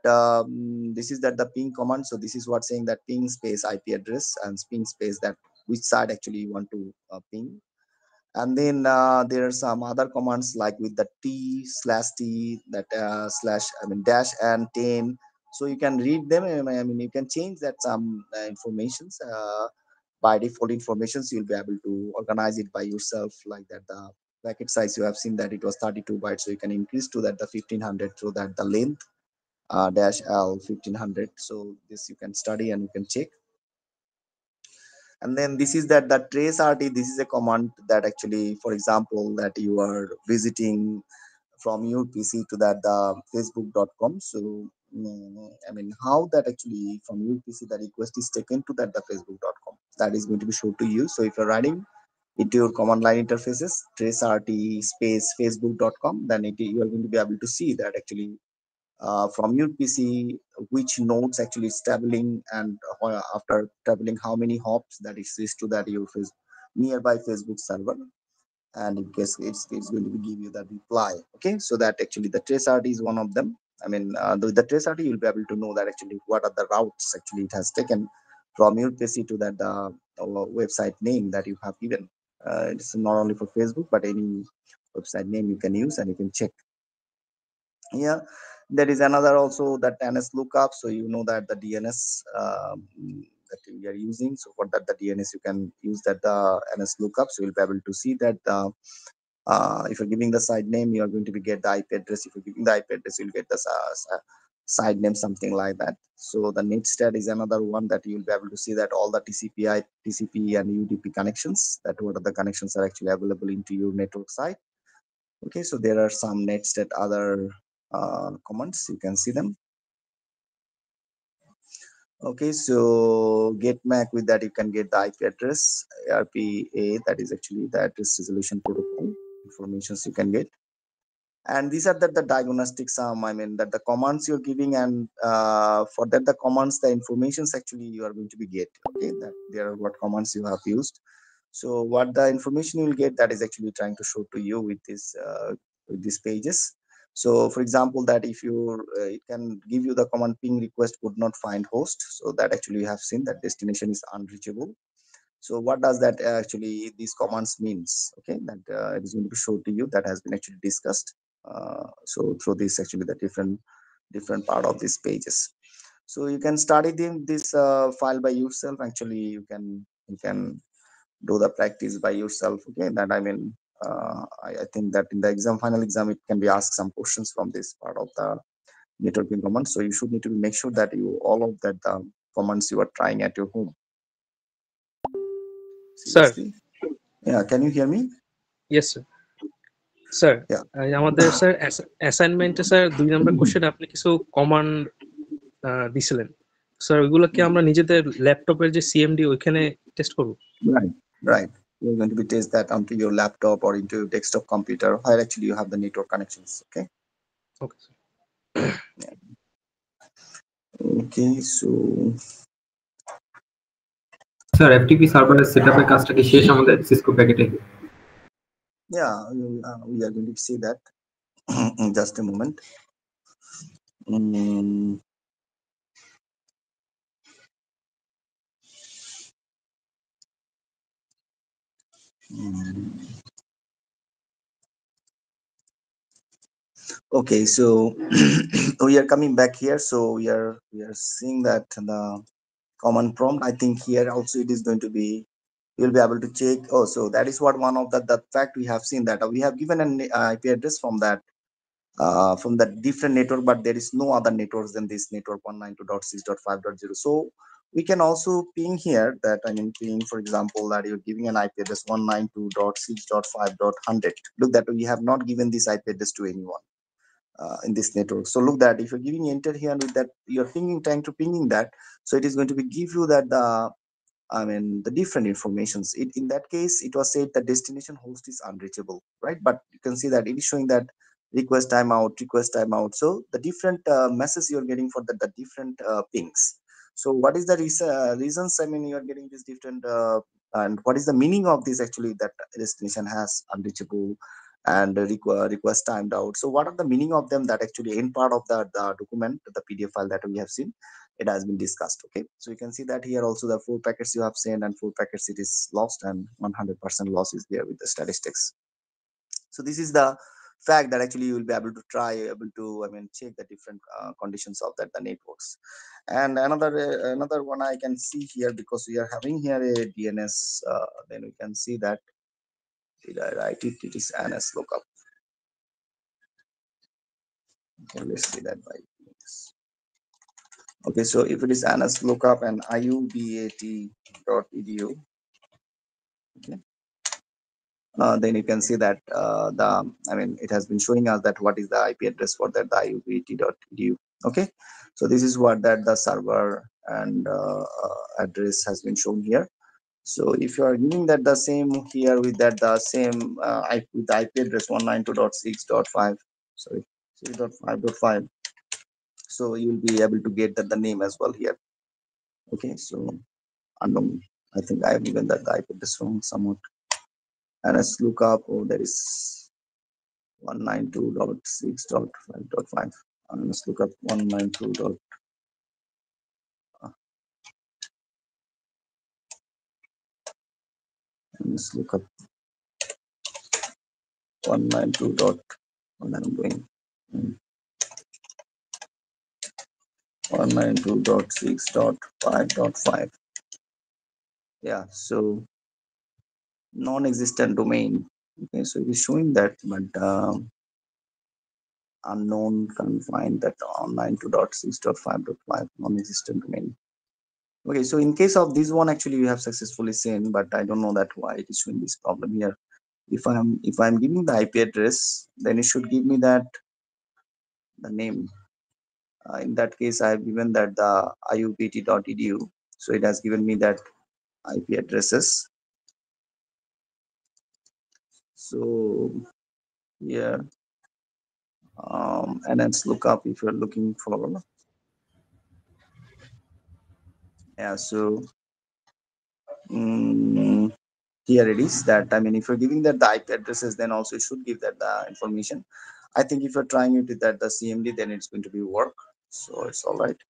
this is that the ping command. So this is what saying that ping space IP address and ping space that which side actually you want to ping. And then there are some other commands like with the t/t that slash I mean dash and 10. So you can read them. I mean you can change that some informations by default informations. You'll be able to organize it by yourself like that. The packet size, you have seen that it was 32 bytes, so you can increase to that the 1500 so that the length dash l 1500. So this you can study and you can check. And then this is that the trace rt. This is a command that actually, for example, that you are visiting from your pc to that the facebook.com. So I mean how that actually from your pc the request is taken to that the facebook.com, that is going to be shown to you. So if you're running into your command line interfaces trace rt space facebook.com, then you are going to be able to see that actually from your PC, which nodes actually is traveling, and after traveling, how many hops that exists to that your nearby Facebook server, and in case it's going to be give you the reply. Okay, so that actually the trace RT is one of them. I mean, the trace RT you'll be able to know that actually what are the routes actually it has taken from your PC to that website name that you have given. It's not only for Facebook, but any website name you can use and you can check. Yeah, there is another also that ns lookup. So you know that the dns that we are using, so for that the dns you can use that the ns lookup. So you'll be able to see that if you're giving the site name, you are going to be get the ip address. If you're giving the ip address, you'll get the side name, something like that. So the netstat is another one that you'll be able to see that all the tcp and udp connections, that what are the connections are actually available into your network site. Okay, so there are some netstat other commands, you can see them. Okay, so get mac, with that you can get the ip address, rpa, that is actually the address resolution protocol informations you can get. And these are the diagnostics I mean that the commands you're giving, and for that the commands the informations actually you are going to be get. Okay, that there are what commands you have used. So what the information you will get, that is actually trying to show to you with these pages. So for example, that if you it can give you the command ping request could not find host. So that actually you have seen that destination is unreachable. So what does that actually these commands means? Okay, that it is going to be shown to you, that has been actually discussed. So through this actually the different part of these pages. So you can study this file by yourself. Actually, you can do the practice by yourself. Okay, that I mean, I think that in the final exam it can be asked some questions from this part of the networking command. So you should need to make sure that you all of that commands you are trying at your home. Sir Seriously, yeah. Can you hear me? Yes sir sir Yeah. আমাদের sir অ্যাসাইনমেন্টে sir 2 নম্বর question আপনি কিছু command দিছিলেন sir ওইগুলো কি আমরা নিজেদের ল্যাপটপের যে সিএমডি ওইখানে টেস্ট করব Right. Right. You're going to be test that onto your laptop or into your desktop computer where actually you have the network connections. Okay. Okay Okay. So sir FTP সার্ভারের সেটআপের কাজটা কি শেষ আমাদের Cisco প্যাকেটে? yeah, we are going to see that in just a moment. Mm, mm. Okay, so we are coming back here. So we are seeing that the command prompt. I think here also it is going to be, you'll be able to check. Oh, so that is what one of the fact we have seen, that we have given an IP address from that different network, but there is no other networks than this network 192.6.5.0. So we can also ping here that, I mean, ping, for example, that you're giving an IP address 192.6.5.100. Look that we have not given this IP address to anyone in this network. So look that if you're giving enter here with that, you're trying to pinging that, so it is going to be give you that the different informations. In that case, it was said the destination host is unreachable, right? But you can see that it is showing that request timeout. So the different messages you're getting for the different pings. So what is the reasons? I mean, you are getting this different, and what is the meaning of this actually, that destination has unreachable and request timed out? So what are the meaning of them, that actually in part of the document, the PDF file that we have seen, it has been discussed. Okay, so you can see that here also the 4 packets you have sent, and 4 packets it is lost, and 100% loss is there with the statistics. So this is the fact that actually you will be able to check the different conditions of the networks. And another one I can see here, because we are having here a DNS, then we can see that, did I write it? It is NS lookup. Okay, let's see that by this. Okay, so if it is NS lookup and iubat.edu, okay, then you can see that it has been showing us that what is the IP address for that, the iubat.edu. Okay, so this is what that the server and address has been shown here. So if you are giving that the same here with that the same with the IP address 192.6.5, sorry, 6.5.5, so you will be able to get that the name as well here. Okay, so unknown. I think I have given that the IP address wrong somewhat. And let's look up. Oh, there is 192.6.5.5. And let's look up 192. And let's look up 192. What I'm doing. 192.6.5.5. Yeah, so non-existent domain. Okay, so it is showing that, but unknown, can't find that on 92.6.5.5 non-existent domain. Okay, so in case of this one, actually you have successfully seen, but I don't know that why it is showing this problem here. If I'm giving the IP address, then it should give me that the name. In that case, I have given that the iupt.edu, so it has given me that IP addresses. So here, and let's look up if you're looking for. Yeah, so here it is that, I mean, if you're giving that the IP addresses, then also it should give that the information. I think if you're trying it with that the CMD, then it's going to be work. So it's all right.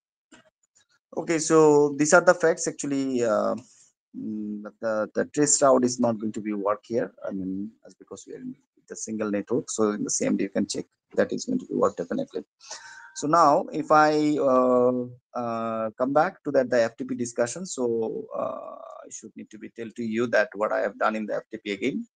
Okay, so these are the facts actually. but the trace route is not going to be work here. I mean, as because we are in the single network, so in the same day you can check that is going to be work definitely. So now, if I come back to that the FTP discussion, so I should need to be tell to you that what I have done in the FTP again.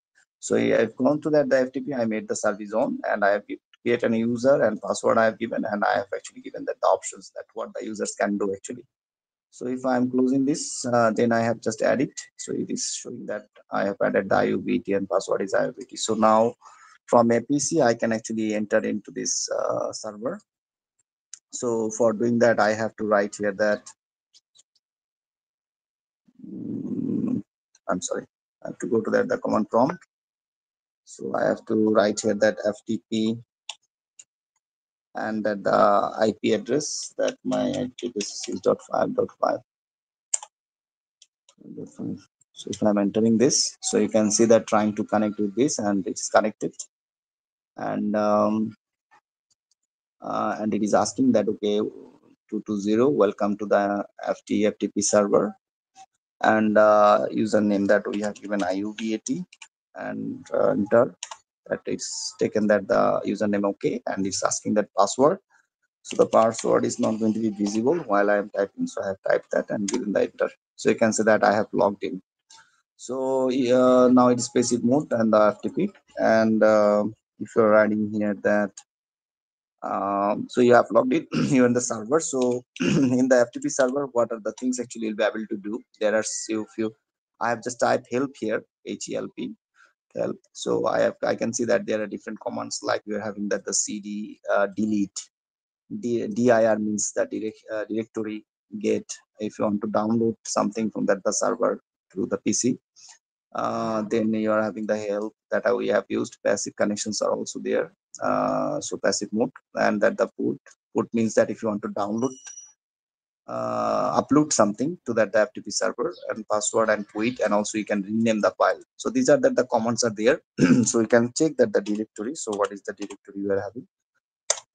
So I've gone to that the FTP, I made the service on, and I have created a user and password I have given, and I have actually given that the options that what the users can do actually. So if I'm closing this, then I have just added. So it is showing that I have added the iubat and password is iubat. So now from a PC, I can actually enter into this server. So for doing that, I have to write here that, I'm sorry, I have to go to that the command prompt. So I have to write here that FTP and that the IP address that my IP address is 6.5.5. So if I'm entering this, so you can see that trying to connect with this and it's connected. And it is asking that, okay, 220, welcome to the FTP server. And username that we have given iubat and enter that it's taken that the username okay, and it's asking that password. So the password is not going to be visible while I am typing, so I have typed that and given the enter. So you can see that I have logged in. So now it is basic mode and the FTP, and if you're writing here that so you have logged in here in the server. So in the FTP server, what are the things actually you'll be able to do? There are few. I have just typed help here, help. So I can see that there are different commands, like we are having that the cd delete, dir means the directory get. If you want to download something from that the server to the PC, then you are having the help that we have used. Passive connections are also there. So passive mode, and that the put means that if you want to download upload something to that the FTP server, and password and quit, and also you can rename the file. So these are that the commands are there. So you can check that the directory. So what is the directory you are having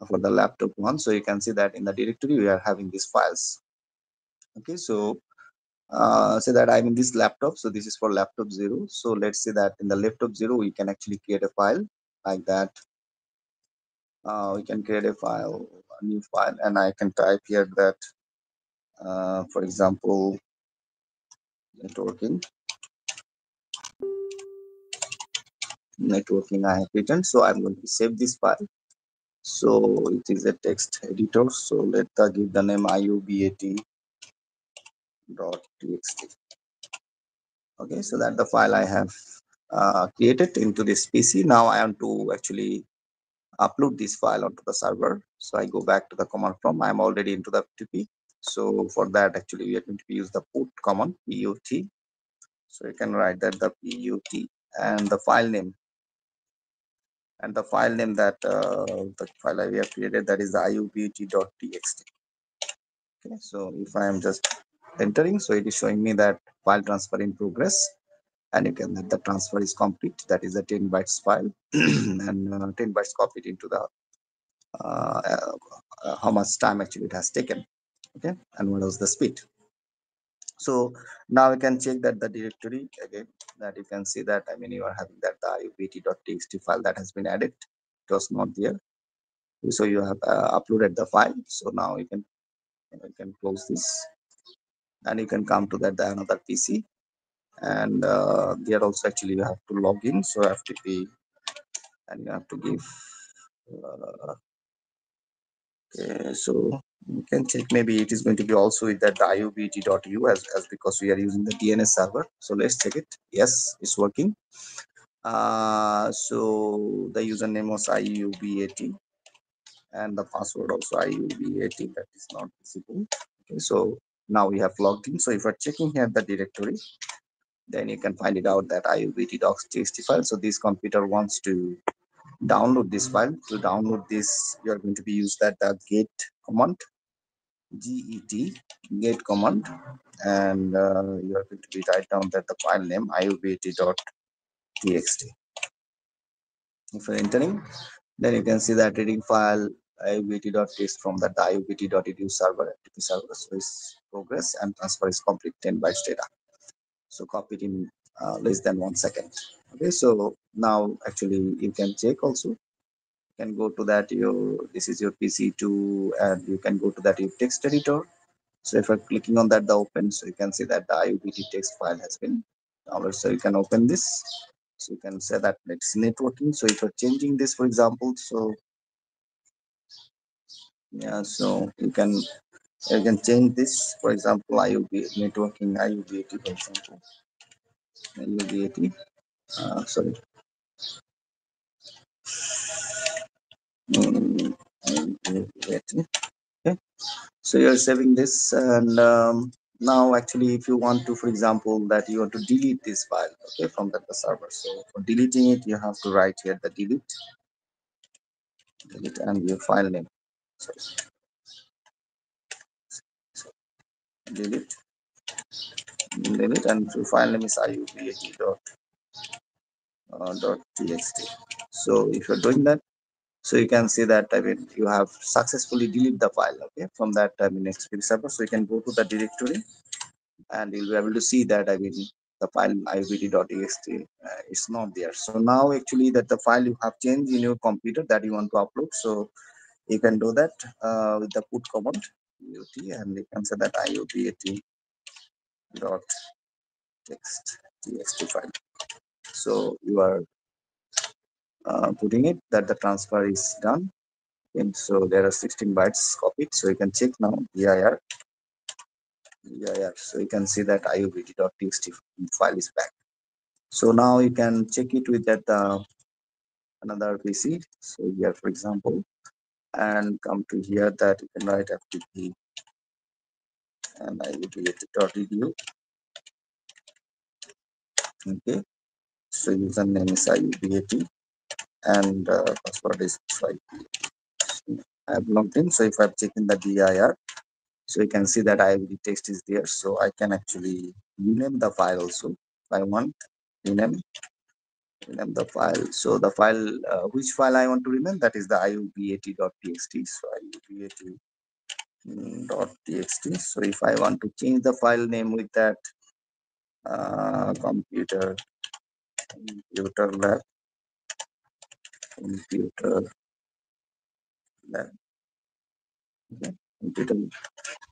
for the laptop one? So you can see that in the directory we are having these files. Okay, so say that I'm in this laptop, so this is for laptop 0. So let's say that in the laptop 0 we can actually create a file like that. We can create a new file, and I can type here that for example networking I have written. So I'm going to save this file. So it is a text editor, so let's give the name iubat.txt. Okay, so that the file I have created into this PC. Now I want to actually upload this file onto the server. So I go back to the command prompt. I'm already into the FTP. So for that, actually, we are going to use the put command, put. So you can write that the put and the file name. And the file name that the file we have created, that is the iubat.txt. Okay, so if I am just entering, so it is showing me that file transfer in progress. And you can that the transfer is complete. That is a 10 bytes file, and 10 bytes copied into the how much time actually it has taken. Okay, and what was the speed. So now we can check that the directory again, that you can see that, I mean, you are having that the iubat.txt file that has been added. It was not there, so you have uploaded the file. So now you can close this, and you can come to that the another PC, and there also actually you have to log in. So FTP, and you have to give okay, so you can check, maybe it is going to be also with that the iubat.u as because we are using the DNS server. So let's check it. Yes, it's working. So the username was iubat, and the password also iubat, that is not visible. Okay, so now we have logged in. So if you're checking here the directory, then you can find it out that iubat.txt file. So this computer wants to download this file. To download this, you are going to be use that the get command, get command, and you are going to be write down that the file name iubat.txt. If you're entering, then you can see that reading file iubat.txt from that iubat.edu server, FTP server. So it's progress and transfer is complete, 10 bytes data. So copy it in less than 1 second. Okay, so now actually you can check also. You can go to that this is your PC2, and you can go to that your text editor. So if I'm clicking on that, the open, so you can see that the iubt text file has been downloaded. So you can open this. So you can say that it's networking. So if you're changing this, for example, so yeah, so you can change this, for example, networking iubat, for example, iubat, sorry, iubat. Okay, so you're saving this, and now actually if you want to, for example, that you want to delete this file, okay, from the server, so for deleting it you have to write here the delete and your file name. So delete and your file name is iubat.txt. So if you're doing that, so you can see that you have successfully deleted the file, okay, from that XP server. So you can go to the directory, and you'll be able to see that the file iubt.txt is not there. So now actually that the file you have changed in your computer that you want to upload, so you can do that with the put command ut, and you can say that iubat.txt file. So you are putting it that the transfer is done. And so there are 16 bytes copied. So you can check now dir. So you can see that iubt.txt file is back. So now you can check it with that another PC. So here, for example, and come to here that you can write ftp and iubat.edu. Okay, so username is iubat and password is I have logged in. So if I've taken the dir, so you can see that iubt text is there. So I can actually rename the file also if I want. Rename the file. So the file, which file I want to rename, that is the iubat.txt. So iubat.txt. So if I want to change the file name with that computer lab, computer lab, okay,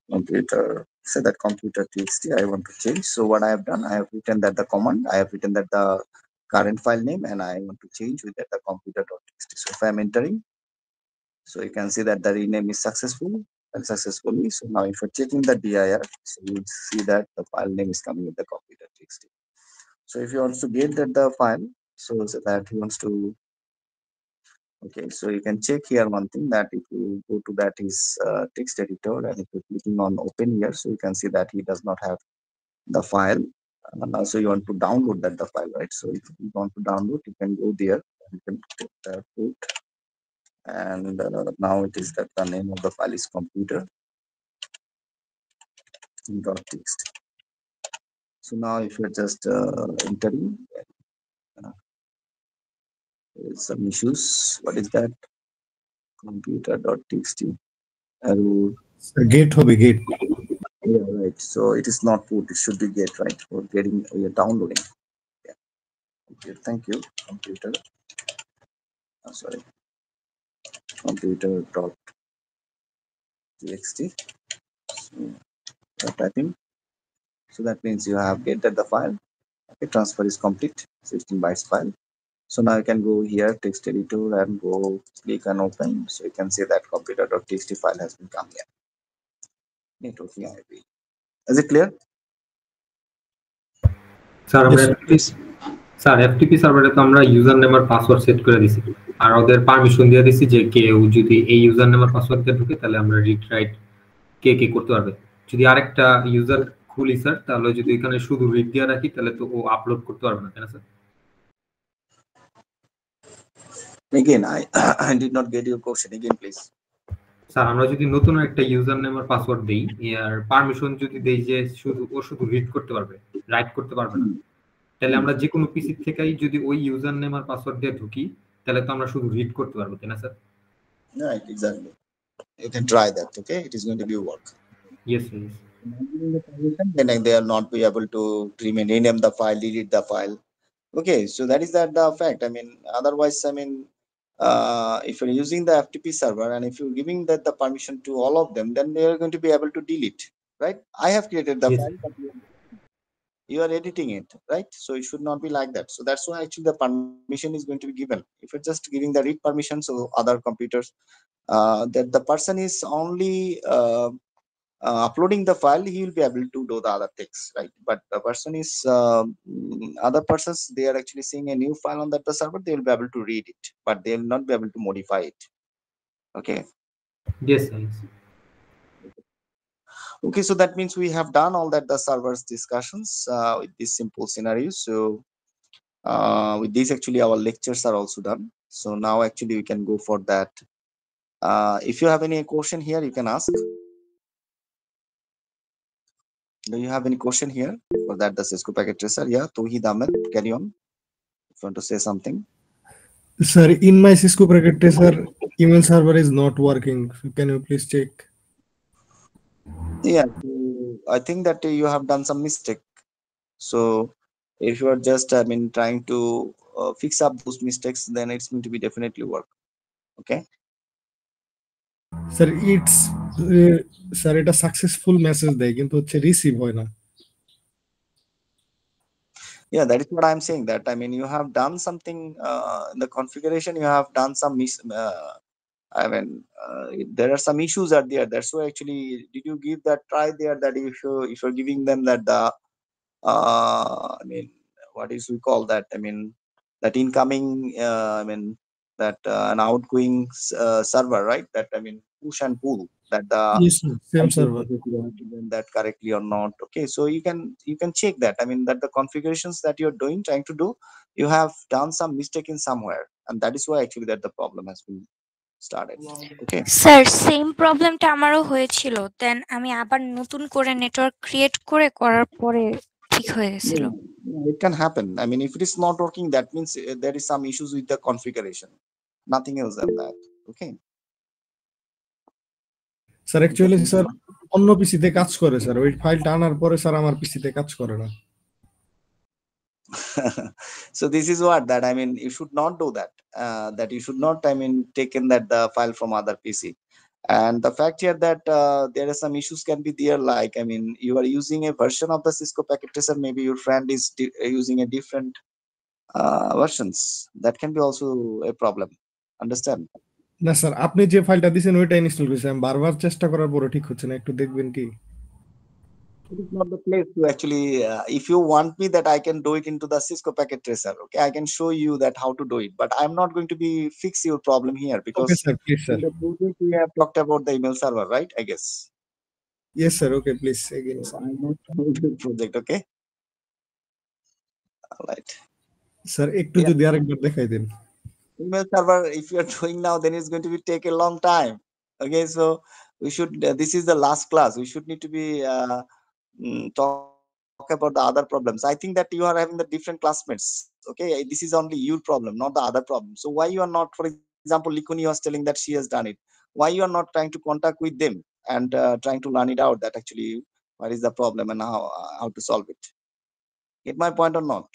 computer, say that computer txt I want to change. So what I have done, I have written that the command, I have written that the current file name, and I want to change with that the computer.txt. So if I'm entering, so you can see that the rename is successful and successfully. So now if you're checking the dir, so you will see that the file name is coming with the computer.txt. So if you want to get the file, so that he wants to, okay, so you can check here one thing, that if you go to that is text editor, and if you're clicking on open here, so you can see that he does not have the file. So you want to download the file, right? So if you want to download, you can go there and you can put that put, and now it is that the name of the file is computer.txt. So now if you're just entering, some issues. What is that? Computer.txt error. Gate hobe gate. Yeah, right. So it is not put, it should be get, right, for getting downloading. Yeah. Okay, thank you. Computer, sorry, computer.txt. So typing. So that means you have get the file. Okay, transfer is complete, 16 bytes file. So now you can go here, text editor, and go click and open. So you can see that computer.txt file has been come here. Networking IP. Is it clear? Sir আমরা FTP সার্ভারে তো আমরা user name আর password set করে দিছি, আর ওদের permission দিয়ে দিছি যে কেউ যদি এই ইউজার নেম আর পাসওয়ার্ড দিয়ে ঢুকে তাহলে আমরা রিড রাইট কে করতে পারবে। যদি আরেকটা ইউজার খুলি স্যার, তাহলে যদি এখানে শুধু রিড দিয়ে রাখি তাহলে তো ও আপলোড করতে পারবে না, তাই না sir? Again, I did not get your question. Again, please. Sir আমরা যদি নতুন একটা ইউজার নেম আর পাসওয়ার্ড দেই, আর পারমিশন যদি দেই যে শুধু রিড করতে পারবে, রাইট করতে পারবে না, তাহলে আমরা যে কোনো পিসি থেকেই যদি ওই ইউজার নেম আর পাসওয়ার্ড দিয়ে ঢুকি তাহলে তো আমরা শুধু রিড করতে পারবো, তাই না sir? Right, exactly. You can try that. Okay, it is going to be work. Yes, please. not giving the permission, then they are not be able to rename the file, delete the file. Okay, so that is the fact. I mean, otherwise, I mean, if you're using the FTP server and if you're giving that the permission to all of them, then they are going to be able to delete, right? I have created the Yes. file, but you are editing it, right? So it should not be like that. So that's why actually the permission is going to be given. If you're just giving the read permission, so other computers, that the person is only uploading the file, he will be able to do the other things, right? But the person is other persons, they are actually seeing a new file on that the server, they will be able to read it, but they will not be able to modify it. Okay. Yes, yes. Okay, so that means we have done all that the servers discussions with this simple scenario. So with this actually our lectures are also done. So now actually we can go for that. If you have any question here, you can ask. Do you have any question here for that the Cisco packet tracer? Yeah, Tohid Ahmed, carry on. If you want to say something. Sir, in my Cisco packet tracer, email server is not working. So can you please check? Yeah, so I think that you have done some mistake. So if you are just, I mean, trying to fix up those mistakes, then it's going to be definitely work. Okay. Sir, it's sir, এটা successful message দেয় কিন্তু হচ্ছে receive হয় না। Yeah, that is what I'm saying. That I mean, you have done something in the configuration. You have done some I mean, there are some issues are there. That's why actually, did you give that try there? That if you're giving them that the I mean, what is we call that? I mean, that incoming. I mean, that an outgoing server, right? That I mean, push and pull. That the Yes, sir. Same IP server. address you have given that correctly or not. Okay, so you can check that. I mean, that the configurations that you're doing, trying to do, you have done some mistake in somewhere, and that is why actually that the problem has been started. Okay. Sir same প্রবলেমটা আমারও হয়েছিল দেন আমি আবার নতুন করে network create করার পরে ঠিক হয়ে গেছিল Yeah, yeah, it can happen. I mean, if it is not working, that means there is some issues with the configuration. Nothing else than that. Okay. Sir actually sir অন্য পিসিতে কাজ করে sir, ওই ফাইলটা আনার পরে স্যার আমার পিসিতে কাজ করে না। So this is what that I mean, you should not do that. That you should not, I mean, taken that the file from other PC. And the fact here that there are some issues can be there, like I mean, you are using a version of the Cisco packet tracer. Maybe your friend is using a different versions. That can be also a problem. Understand? না sir, আপনি যে ফাইলটা দিয়েছেন ওইটা install করেছি, আমি বারবার চেষ্টা করার পরে ঠিক হচ্ছে না, একটু দেখবেন কি? It is not the place to actually. If you want me that I can do it into the Cisco packet tracer, okay, I can show you that how to do it. But I'm not going to be fix your problem here okay because sir, please in sir. the project we have talked about the email server, right? I guess. Yes sir, okay please again So sir. I'm not going to project, okay? All right. Sir একটু Yeah, যদি আরেকবার দেখাই দেন। email server. If you are doing now, then it's going to be take a long time. Okay, so we should. This is the last class. We should need to be talk about the other problems. I think that you are having the different classmates. Okay, this is only your problem, not the other problem. So why you are not, for example, Likuni was telling that she has done it. Why you are not trying to contact with them and trying to learn it out that actually what is the problem and how to solve it? Get my point or not?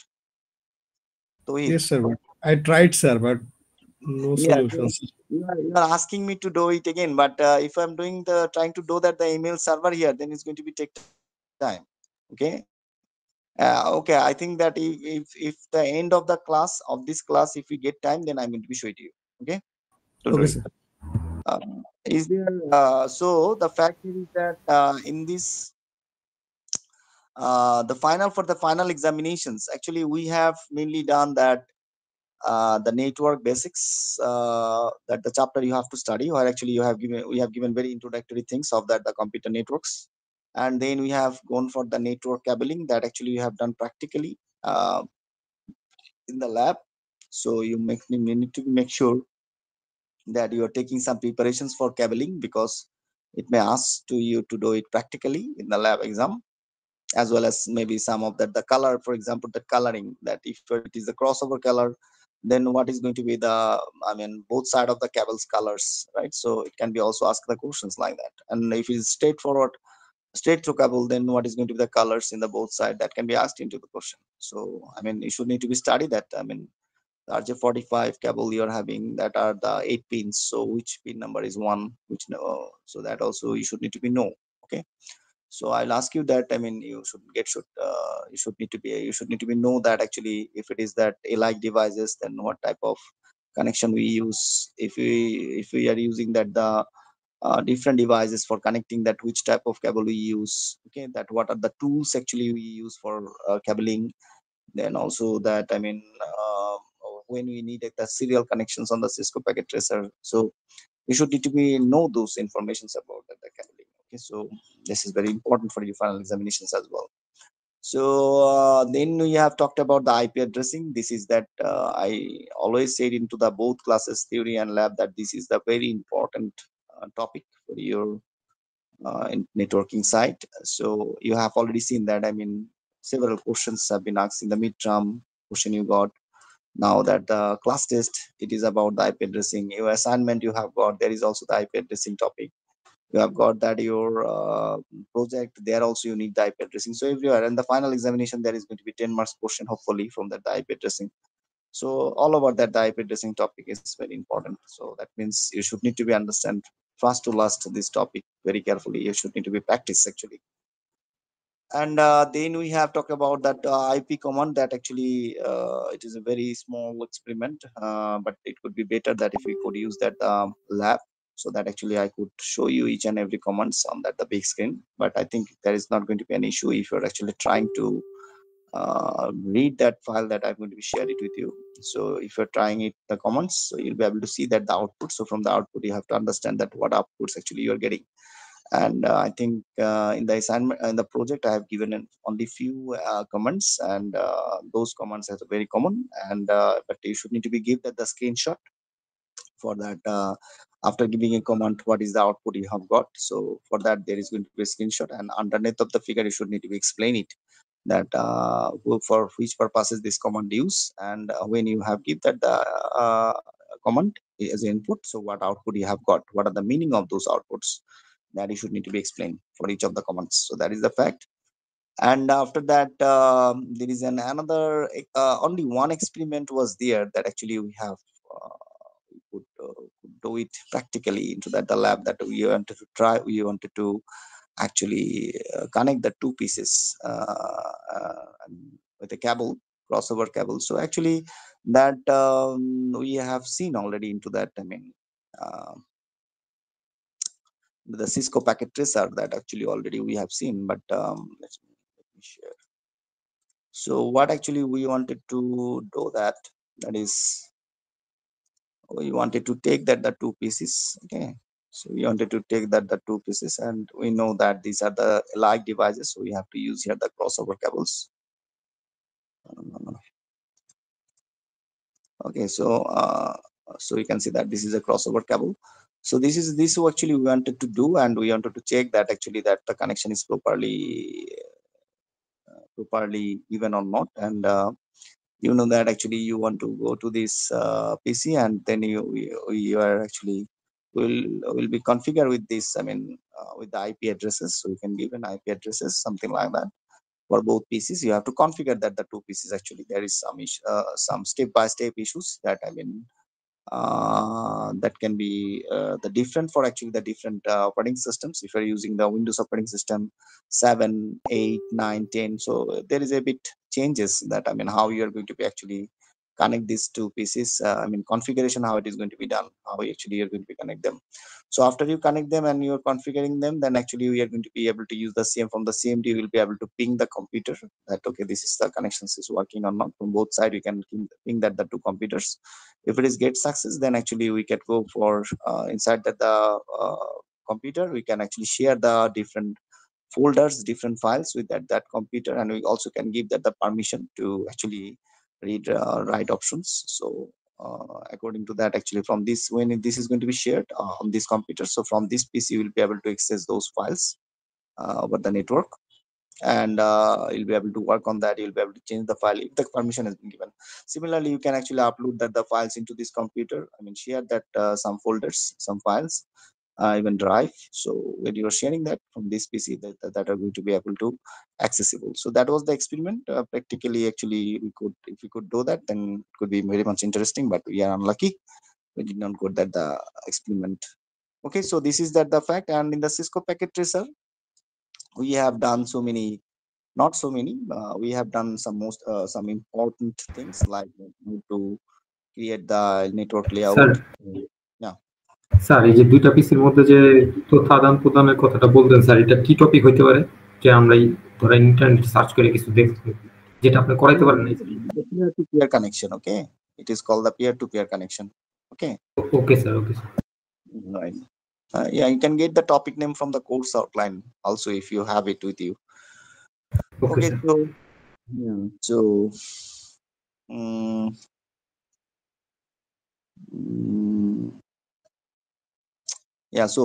Tohid. Yes sir, but I tried sir, but no Yeah, so solution. you are asking me to do it again, but if I'm doing the trying to do that the email server here, then it's going to be take time. Okay. Okay, I think that if the end of the class of this class, if we get time, then I'm going to be show it to you. Okay, don't worry. Okay sir. Is there so the fact is that in this the final for the final examinations, actually we have mainly done that the network basics, that the chapter you have to study, or actually we have given very introductory things of that the computer networks, and then we have gone for the network cabling that actually you have done practically in the lab. So you need to make sure that you are taking some preparations for cabling, because it may ask to you to do it practically in the lab exam, as well as maybe some of that the color, for example, the coloring, that if it is a crossover color, then what is going to be the, I mean, both side of the cables colors, right? So it can be also asked the questions like that. And if it is straightforward straight through cable, then what is going to be the colors in the both side? That can be asked into the question. So I mean, you should need to be study that. I mean, the RJ45 cable you're having, that are the 8 pins. So which pin number is one, which no, so that also you should need to be know. Okay. So I'll ask you that. I mean, you should need to be know that actually if it is that alike devices, then what type of connection we use. If we are using that the different devices for connecting, that which type of cable we use. Okay, that what are the tools actually we use for cabling. Then also that, I mean, when we need the serial connections on the Cisco packet tracer, so you should need to be know those informations about the cabling. Okay, so this is very important for your final examinations as well. So then we have talked about the IP addressing. This is that I always said into the both classes, theory and lab, that this is the very important topic for your in networking side. So you have already seen that. I mean, several questions have been asked in the midterm question you got. Now that the class test, it is about the IP addressing. Your assignment you have got, there is also the IP addressing topic. You have got that your project, there also you need the IP addressing. So everywhere, and the final examination, there is going to be 10 marks question, hopefully, from that the IP addressing. So all over that, the IP addressing topic is very important. So that means you should need to be understand first to last this topic very carefully. You should need to be practice actually. And then we have talked about that IP command, that actually it is a very small experiment, but it could be better that if we could use that lab, so that actually I could show you each and every commands on that the big screen. But I think there is not going to be an issue if you're actually trying to read that file that I'm going to be share it with you. So if you're trying it the commands, so you'll be able to see that the output. So from the output, you have to understand that what outputs actually you're getting. And I think in the assignment, in the project, I have given only few comments, and those comments are very common. And but you should need to be give that the screenshot for that. After giving a comment, what is the output you have got? So for that, there is going to be a screenshot, and underneath of the figure, you should need to be explain it, that for which purposes this command use, and when you have give that the command as input, so what output you have got, what are the meaning of those outputs, that you should need to be explained for each of the commands. So that is the fact. And after that, there is another only one experiment was there, that actually we have could do it practically into that the lab, that we wanted to try. We wanted to actually connect the two pieces with a cable, crossover cable. So actually that we have seen already into that. I mean, uh, the Cisco packet tracer, that actually already we have seen. But let me share. So what actually we wanted to do, that is, we wanted to take that the two pieces. Okay, so we wanted to take that the two pieces, and we know that these are the alike devices, so we have to use here the crossover cables. Okay, so you can see that this is a crossover cable. So this is this actually we wanted to do, and we wanted to check that actually that the connection is properly given or not. And you know that actually you want to go to this PC, and then you are actually will be configured with this. I mean, with the IP addresses. So you can give an IP addresses, something like that. For both PCs, you have to configure that the two PCs actually there is some step-by-step issues, that I mean, that can be the different for actually the different operating systems. If you're using the Windows operating system 7, 8, 9, 10, so there is a bit changes, that I mean, how you are going to be actually connect these two pieces. I mean, configuration, how it is going to be done, how actually you're going to be connect them. So after you connect them and you're configuring them, then actually we are going to be able to use the same from the CMD. You will be able to ping the computer that okay, this is the connections is working or not. From both sides, you can ping that the two computers. If it is get success, then actually we can go for inside that the computer, we can actually share the different folders, different files with that computer, and we also can give that the permission to actually read write options. So according to that, actually from this, when this is going to be shared on this computer, so from this PC you will be able to access those files over the network, and you'll be able to work on that. You'll be able to change the file if the permission has been given. Similarly, you can actually upload that the files into this computer. I mean, share that some folders, some files, even drive. So when you are sharing that from this PC, that are going to be able to accessible. So that was the experiment. Practically, actually, we could, if we could do that, then it could be very much interesting. But we are unlucky; we did not go that the experiment. Okay, so this is that the fact. And in the Cisco packet tracer, we have done so many, not so many. We have done some important things like how to create the network sir layout. Yeah. Sir এই যে দুইটা পিসির মধ্যে যে তথ্য আদান প্রদানের কথাটা বলতেন স্যার, এটা কি টপিক হইতে পারে? যে আমরা ধরেন ইন্টারনেট সার্চ করে কিছু দেখবো, যেটা আপনি করাইতে পারেন না। The peer-to-peer connection. Okay, it is called the peer-to-peer connection. Okay. Okay sir, okay sir. Right. Yeah, you can get the topic name from the course outline also if you have it with you. Okay, sir. so yeah, so mm, mm, yeah, so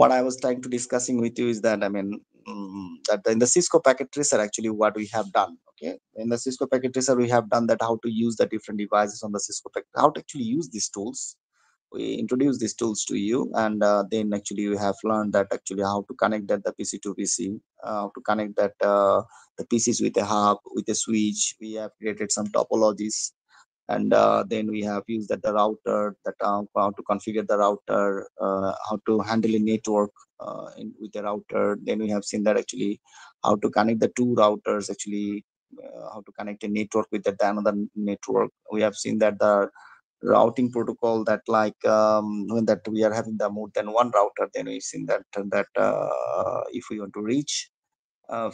what I was trying to discussing with you is that that in the Cisco packet tracer, actually what we have done. Okay, in the Cisco packet tracer, we have done that how to use the different devices on the Cisco packet, how to actually use these tools. We introduce these tools to you, and then actually you have learned that actually how to connect that the PC to PC, how to connect that the PCs with a hub, with a switch. We have created some topologies, and then we have used that the router, that how to configure the router, how to handle a network with the router. Then we have seen that actually how to connect the two routers, actually how to connect a network with that another network. We have seen that the routing protocol, that like when that we are having the more than one router, then we've seen that if we want to reach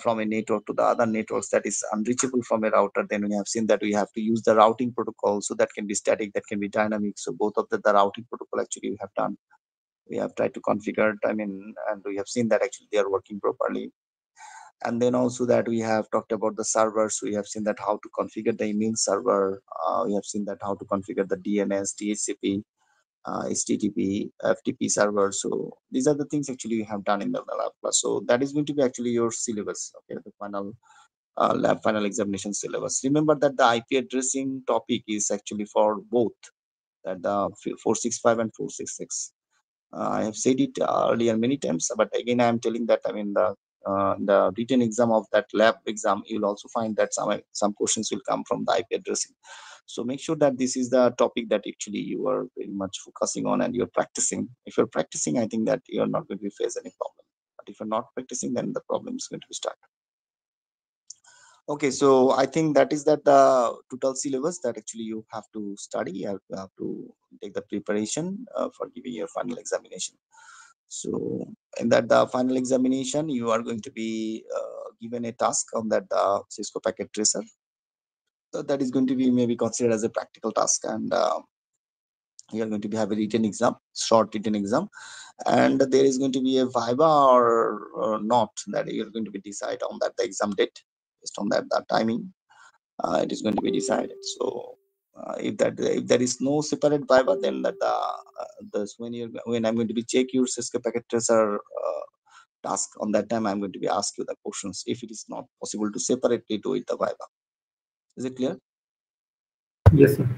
from a network to the other networks that is unreachable from a router, then we have seen that we have to use the routing protocol. So that can be static, that can be dynamic. So both of the routing protocol actually we have done. We have tried to configure it, and we have seen that actually they are working properly. And then also that we have talked about the servers. We have seen that how to configure the email server. We have seen that how to configure the DNS, DHCP, HTTP, FTP server. So these are the things actually you have done in the lab class. So that is going to be actually your syllabus. Okay, the final lab final examination syllabus. Remember that the IP addressing topic is actually for both that the 465 and 466. I have said it earlier many times, but again I am telling that the written exam of that lab exam, you will also find that some questions will come from the IP addressing. So make sure that this is the topic that actually you are very much focusing on and you're practicing. If you're practicing, I think that you're not going to face any problem. But if you're not practicing, then the problem is going to be started. Okay, so I think that is that the total syllabus that actually you have to study. You have to take the preparation for giving your final examination. So in that the final examination, you are going to be given a task on that Cisco packet tracer. So that is going to be maybe considered as a practical task, and you are going to be have a written exam, short written exam, and there is going to be a viva or not, that you are going to be decide on that the exam date based on that timing. It is going to be decided. So if there is no separate viva, then that when I'm going to be check your Cisco packet tracer task, on that time I'm going to be ask you the questions if it is not possible to separately do it the viva. Is it clear? Yes, sir.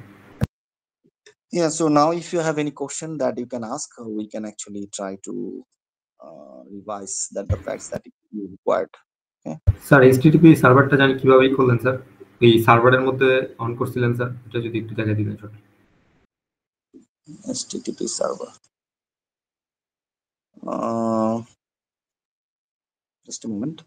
Yeah, so now if you have any question that you can ask, we can actually try to revise that the facts that you required. Okay. Sir HTTP সার্ভারটা জানি কিভাবে করলেন sir? এই সার্ভারের মধ্যে on করছিলেন sir, এটা যদি একটু দেখাই দিবেন ছোট। HTTP server. Just a moment.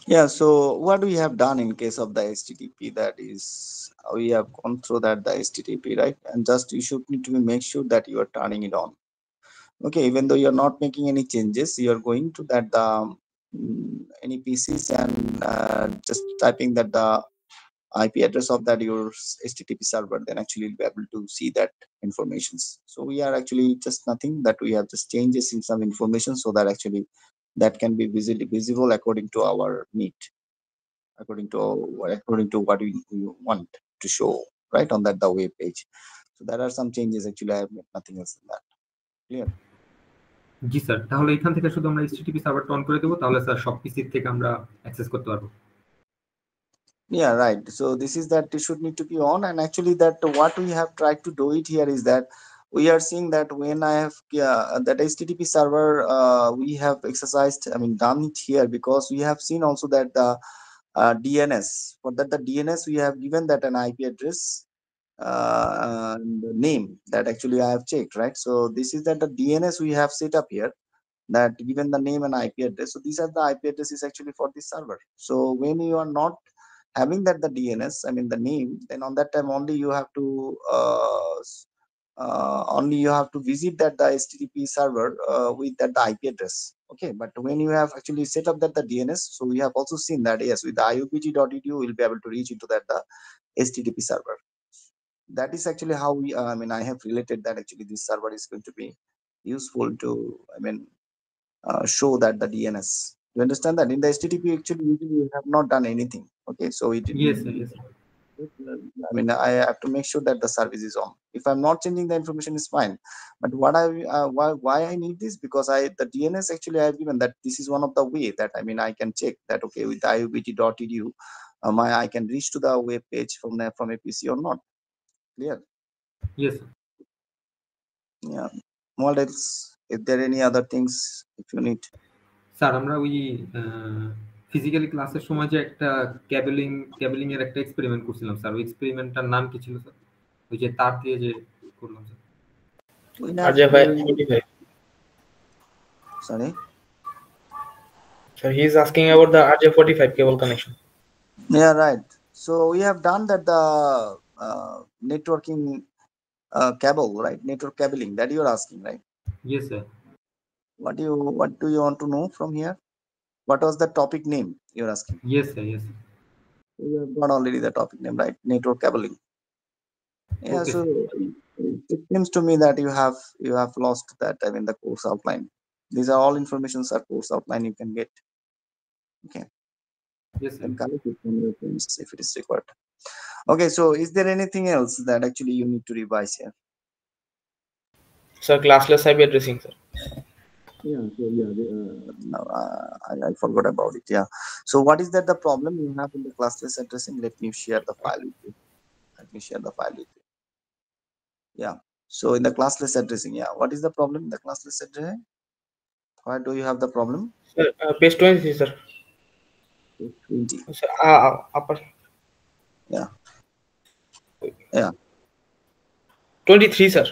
Yeah, so what we have done in case of the HTTP, that is we have gone through that the HTTP, right? And just you should need to make sure that you are turning it on. Okay, even though you're not making any changes, you're going to that any PCs and just typing that the IP address of that your HTTP server, then actually you'll be able to see that informations. So we are actually just nothing that we have just changes in some information so that actually that can be visible according to our need, according to what we want to show right on that the web page. So there are some changes. Actually, I have made nothing else than that. Clear? G sir, তাহলে এখান থেকে শুধু আমরা HTTP সার্ভারটা on করে দেবো, তাহলে sir সব পিসি থেকে আমরা অ্যাক্সেস করতে পারবো। Yeah, right. So this is that it should need to be on, and actually that what we have tried to do it here is that we are seeing that when I have that HTTP server, we have exercised, I mean, done it here because we have seen also that the DNS, for that the DNS we have given that an IP address and the name that actually I have checked, right? So this is that the DNS we have set up here, that given the name and IP address. So these are the IP addresses actually for this server. So when you are not having that the DNS, I mean the name, then on that time only you have to visit that the HTTP server with that the IP address. Okay, but when you have actually set up that the DNS, so we have also seen that yes, with the iubat.edu you will be able to reach into that the HTTP server. That is actually how we I mean I have related that actually this server is going to be useful to, I mean, show that the DNS. You understand that in the HTTP actually usually we have not done anything. Okay, so it yes sir, yes sir. I mean I have to make sure that the service is on. If I'm not changing the information is fine, but what I why I need this, because the DNS actually I have given that this is one of the way that I mean I can check that okay with iubat.edu I can reach to the web page from a PC or not. Clear? Yes sir. Yeah. What else? If there are any other things if you need? Sir আমরা ওই physically ক্লাসের সময় যে একটা ক্যাবেলিং এর একটা experiment করছিলাম sir, ওই এক্সপেরিমেন্টটার নাম কি ছিল স্যার? ওই যে তার দিয়ে যে করলাম sir. RJ45. Sorry. So he's asking about the RJ45 cable connection. Yeah, right. So we have done that the networking cable, right? Network cabling that you are asking, right? Yes sir. What do you want to know from here? What was the topic name you're asking? Yes sir, yes sir. You have got already the topic name, right? Network cabling. Yeah. Okay, So it seems to me that you have lost that. I mean the course outline. These are all informations are course outline you can get. Okay. Yes sir. Then collect it from your friends if it is required. Okay. So is there anything else that actually you need to revise here? Sir, classless IP addressing, sir. Yeah, so yeah, no, I forgot about it. Yeah. So what is that the problem you have in the classless addressing? Let me share the file with you. Yeah. So in the classless addressing, yeah, what is the problem in the classless addressing? Why do you have the problem? Sir, page 20, sir. Page 20. Sir, upper. Yeah. Yeah. 23, sir.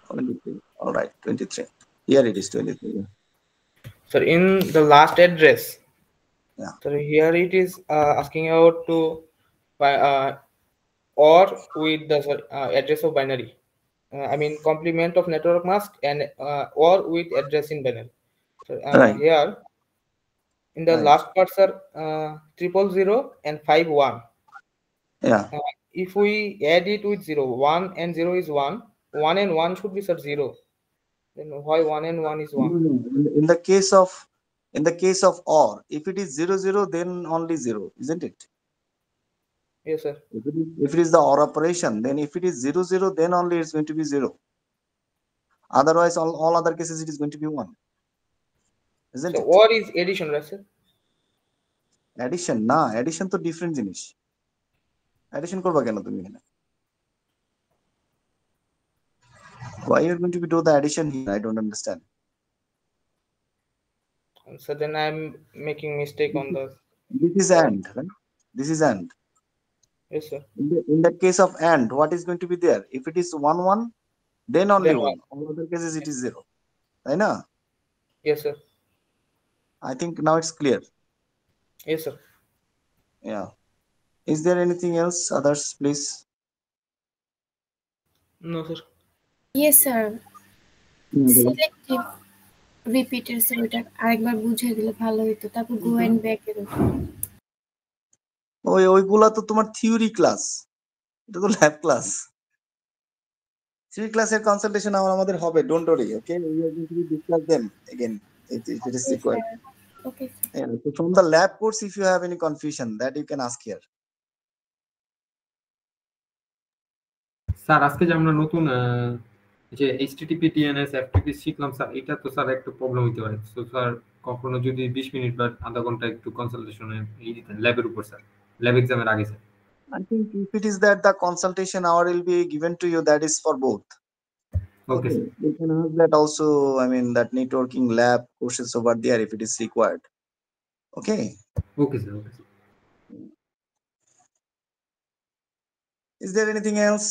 23. All right. 23. Here it is 23. Yeah. Sir, in the last address. Yeah. So here it is asking out to or with the address of binary. I mean complement of network mask and or with address in binary. So Right. here in the Right. last part, sir, 000 and 51. Yeah. If we add it with 0, 1 and 0 is 1. 1 and 1 should be, sir, 0. Then why 1 and 1 is 1? No. In the case of or, if it is 0, then only 0, isn't it? Yes, sir. If it is the or operation, then if it is 0, then only it's going to be 0. Otherwise, all other cases it is going to be 1, isn't So it? or is addition, right, sir? Addition না, addition তো different জিনিস। Addition করবা কেন তুমি এখানে? Why you are going to be do the addition here? I don't understand. So then I'm making mistake on the. This is and, right? This is and. Yes, sir. In that case of and, what is going to be there? If it is 1, then only Then 1. All other cases it is 0. Right na? Yes, sir. I think now it's clear. Yes, sir. Yeah. Is there anything else? Others, please. No, sir. Yes, sir. Selective repeater, sir, ওটা আরেকবার বুঝিয়ে দিলে ভালো হতো, তারপর go and back এর ওইগুলা তো তোমার থিওরি ক্লাস, এটা তো ল্যাব ক্লাস। থিওরি ক্লাসের কনসালটেশন আমাদের হবে, don't worry. Okay, we are going to discuss them again if it is required. Okay, sir. Yeah, so from the lab course, if you have any confusion, that you can ask here. Sir আজকে যে আমরা নতুন যে HTTP TNS FTP শিখলাম sir, এটা তো sir একটু problem হতে পারে। তো স্যার কখনো যদি 20 মিনিট বা আধা ঘন্টা একটু কনসালটেশনে এই দিতেন ল্যাবের উপর স্যার, ল্যাব এক্সামের আগে sir. I think if it is that the consultation hour will be given to you, that is for both. Okay Okay, sir. you can have that also. I mean, that networking lab courses over there if it is required. Okay. Okay sir, okay sir. Is there anything else?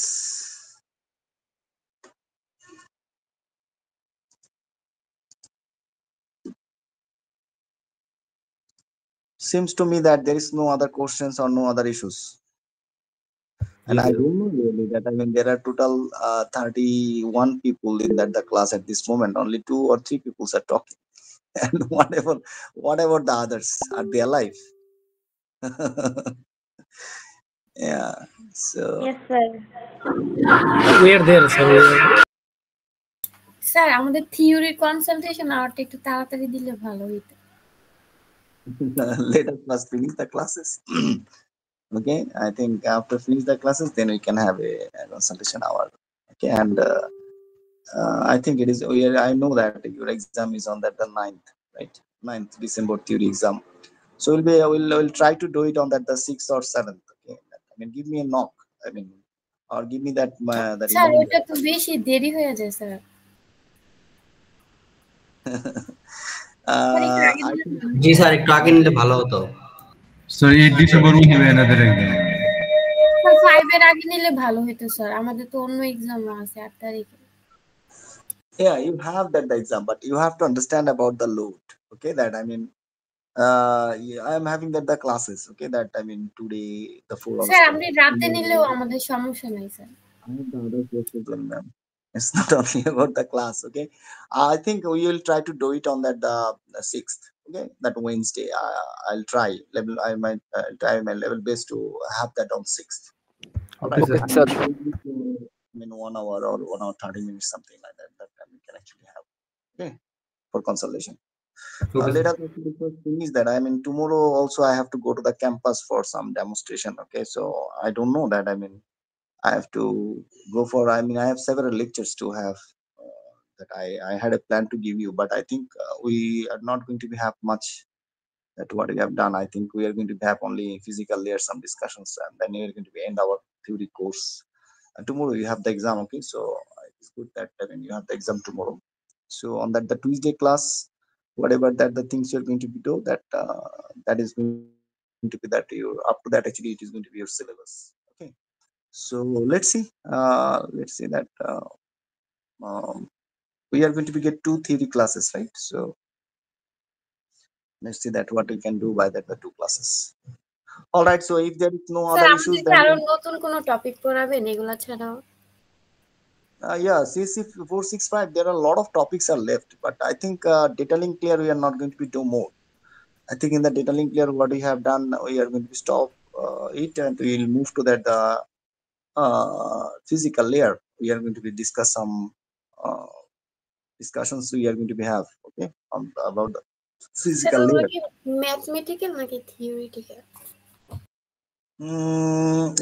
Seems to me that there is no other questions or no other issues. And I don't know really that. I mean, there are total 31 people in that the class at this moment. Only 2 or 3 people are talking. And whatever the others, are they alive? Yeah. So Yes, sir. We are there, sir. Sir আমাদের theory consultation আওয়ারটা একটু তাড়াতাড়ি দিলে ভালো হইতো। let us first finish the classes. Okay, I think after finish the classes, then we can have a consultation hour. Okay, and I think it is. I know that your exam is on that the 9th, right? 9th December theory exam. So we'll try to do it on that the 6th or 7th. Okay, I mean, give me a knock. I mean, or give me that that sir email. ওটা তো বেশি দেরি হয়ে যায় sir. I think G sir, একটু আগে নিলে ভালো হতো। স্যার 8 ডিসেম্বর হবে এনাদের এক্সাম। স্যার 5 এর আগে নিলে ভালো হতো স্যার, আমাদের তো অন্য এক্সাম আছে 8 তারিখে। Yeah, you have that the exam, but you have to understand about the load. Okay, that I mean, yeah, I am having that the classes. Okay, that I mean today the 4 hours. Sir আপনি রাতে নিলেও আমাদের সমস্যা নাই sir. I have the other courses on them. It's not only about the class. Okay, I think we will try to do it on that the 6th. Okay, that Wednesday. I'll try level. I might try my level best to have that on 6th. All right. Okay, sir. sir. I mean 1 hour or 1 hour 30 minutes, something like that. That we can actually have. Okay, for consultation. Okay, Let sir. us actually first finish that. I mean, tomorrow also I have to go to the campus for some demonstration. Okay, so I don't know that. I mean, I have to go for. I mean, I have several lectures to have that I had a plan to give you, but I think we are not going to be have much that what we have done. I think we are going to have only physical layer, some discussions, and then we are going to be end our theory course. And tomorrow you have the exam. Okay, so it's good that I mean you have the exam tomorrow. So on that the Tuesday class, whatever that the things you're going to be do that that is going to be that you up to that actually it is going to be your syllabus. Okay, so let's see that um, we are going to be get 2 theory classes, right? So let's see that what we can do by that the 2 classes. All right, so if there is no sir other আমাদের issues, কি আরো then নতুন কোনো topic পড়াবেন এগুলা ছাড়াও? yeah, CC 465 there are a lot of topics are left, but I think data link clear we are not going to be do more. I think in the data link clear what we have done, we are going to stop it and we will move to that physical layer. We are going to be discuss some uh, discussions we are going to be have, okay, about the sir physical ওগুলো layer. কি mathematical নাকি theoretical?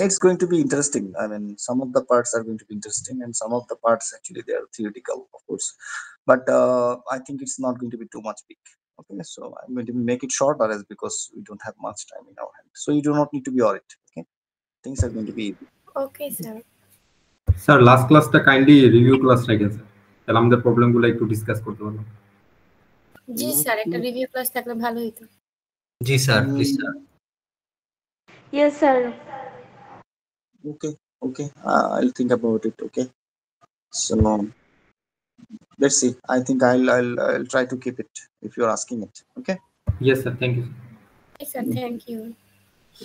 It's going to be interesting. I mean, some of the parts are going to be interesting, and some of the parts actually they are theoretical, of course. But I think it's not going to be too much big. Okay, so I'm going to make it shorter as because we don't have much time in our hand. So you do not need to be worried. Okay, things are going to be easy. Okay sir. Sir last ক্লাসটা kindly review class রাখেন sir, তাহলে আমাদের প্রবলেমগুলো একটু discuss করতে পারবো। জি sir, একটা রিভিউ ক্লাস থাকলে ভালো হতো। জি sir, please sir. Yes, sir. Okay. I'll think about it. Okay, so let's see. I think I'll try to keep it if you're asking it. Okay. Yes sir, thank you. Yes, sir, thank you.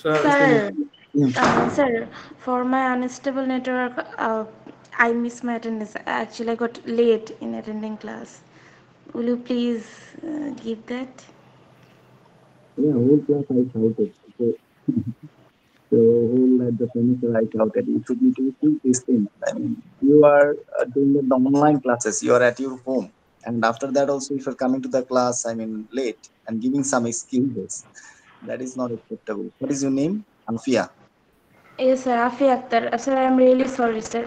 Sir, sir, for my unstable network, I missed my attendance. Actually, I got late in attending class. Will you please give that? Yeah, whole class I shouted. Okay. So whole at the semester I shouted. You should need to do these things. I mean, you are doing the online classes. You are at your home, and after that also, if you're coming to the class, I mean, late and giving some excuses, that is not acceptable. What is your name? Anfia. Yes, sir. Afi Akhtar. Sir, I'm really sorry, sir.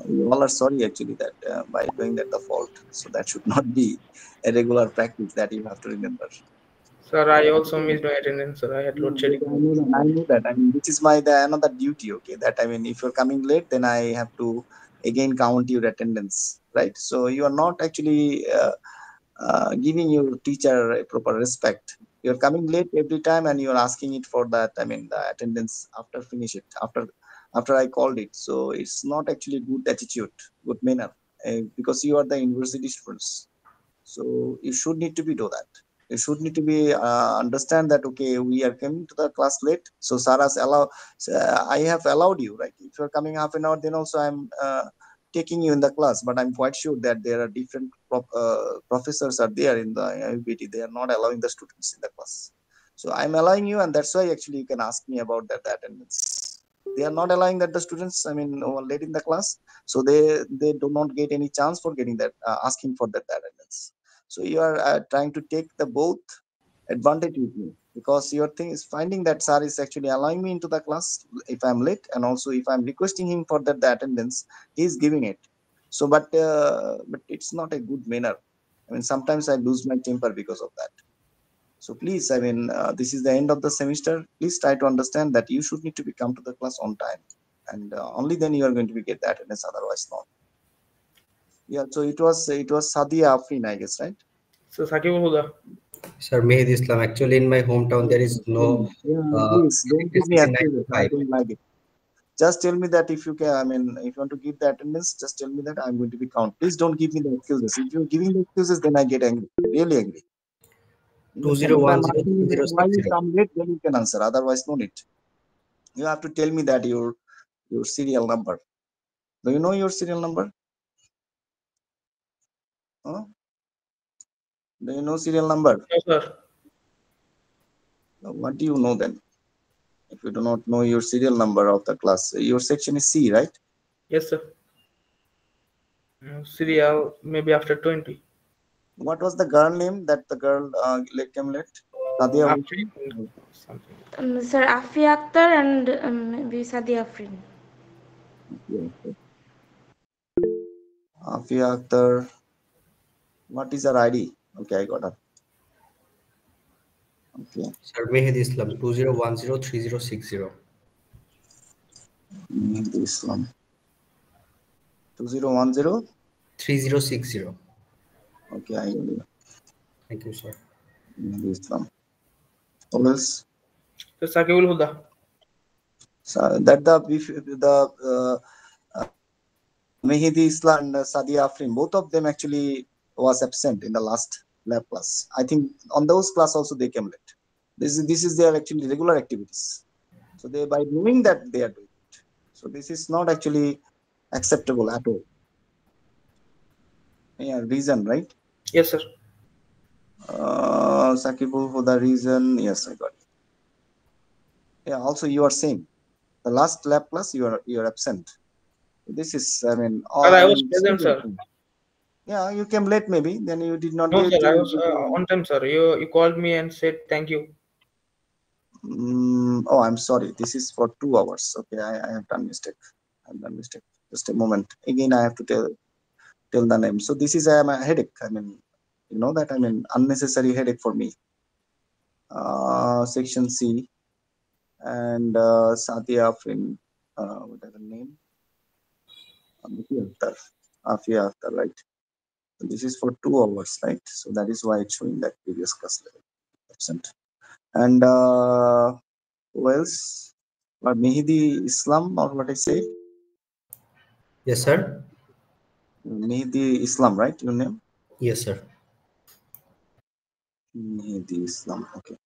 We all are sorry actually that by doing that the fault. So that should not be a regular practice that you have to remember. Sir, I also missed my attendance, sir. I had load shedding. I know that. I mean, this is my another duty. Okay, that I mean, if you're coming late, then I have to again count your attendance, right? So you are not actually giving your teacher a proper respect. You're coming late every time, and you're asking it for that. I mean, the attendance after finish it after I called it. So it's not actually good attitude, good manner, because you are the university students. So you should need to be do that. You should need to be understand that okay, we are coming to the class late. So Sarah's I have allowed you, right? If you're coming half an hour, then also I'm taking you in the class. But I'm quite sure that there are different professors are there in the iubat. They are not allowing the students in the class. So I'm allowing you, and that's why actually you can ask me about that attendance. They are not allowing that the students, I mean, who are late in the class, so they do not get any chance for getting that asking for that attendance. So you are trying to take the both advantage with me, because your thing is finding that sir is actually allowing me into the class if I'm late, and also if I'm requesting him for that the attendance, he is giving it. So but it's not a good manner. I mean, sometimes I lose my temper because of that. So please, I mean, this is the end of the semester. Please try to understand that you should need to be come to the class on time, and only then you are going to be get the attendance. Otherwise, not. Yeah. So it was Sadia Afrin, I guess, right? So Sakibul Huda. Sir, Mehdi Islam. Actually, in my hometown, there is no. Please don't give me electricity excuses. I 9 to 5. don't like it. Just tell me that if you can. I mean, if you want to give the attendance, just tell me that I'm going to be count. Please don't give me the excuses. If you're giving the excuses, then I get angry, really angry. Understand? If I'm asking you that why you come late, then you can answer. Otherwise, no need. You have to tell me that your serial number. Do you know your serial number? Huh? Do you know serial number? No, sir. What do you know then? If you do not know your serial number of the class, your section is C, right? Yes, sir. Serial maybe after 20. What was the girl name that the girl came late? Nadia. Sir Afi Akhtar and maybe Sadia Afrin. Afi Akhtar. What is her ID? Okay, I got her. Okay. Sir, Mehdi Islam 20103060. Mehdi Islam 2010 3060. Okay, I got it. Thank you, sir. Mehdi Islam. What else? So Sakibul Huda. So that the Mehdi Islam and Sadia Afrin, both of them actually was absent in the last lab class. I think on those class also they came late. This is their actually regular activities. So they, by doing that, they are doing it. So this is not actually acceptable at all. Yeah, reason, right? Yes, sir. Sakibul for the reason. Yes, I got it. Yeah, also you are same. The last lab class you are absent. This is, I mean, Sir, I was present, sir. Yeah, you came late maybe. Then you did not. No, sir. I was on time, sir. You called me and said thank you. Oh, I'm sorry. This is for 2 hours. Okay, I have done mistake. I've done mistake. Just a moment. Again, I have to tell the name. So this is a headache. I mean, you know that. I mean, unnecessary headache for me. Section C and Sadia Afrin. What is the name? Afia Akhtar, right? This is for 2 hours, right? So that is why it's showing that previous class level absent. And who else? Mehdi Islam, or what I say? Yes, sir. Mehdi Islam, right? Your name? Yes, sir. Mehdi Islam. Okay.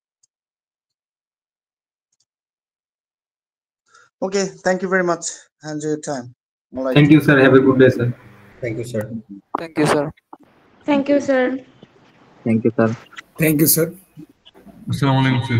Okay. Thank you very much. Enjoy your time. All right. Thank you, sir. Have a good day, sir. Thank you, sir. Thank you, sir. Thank you, sir. Thank you, sir. Thank you, sir. Assalamu alaikum, sir.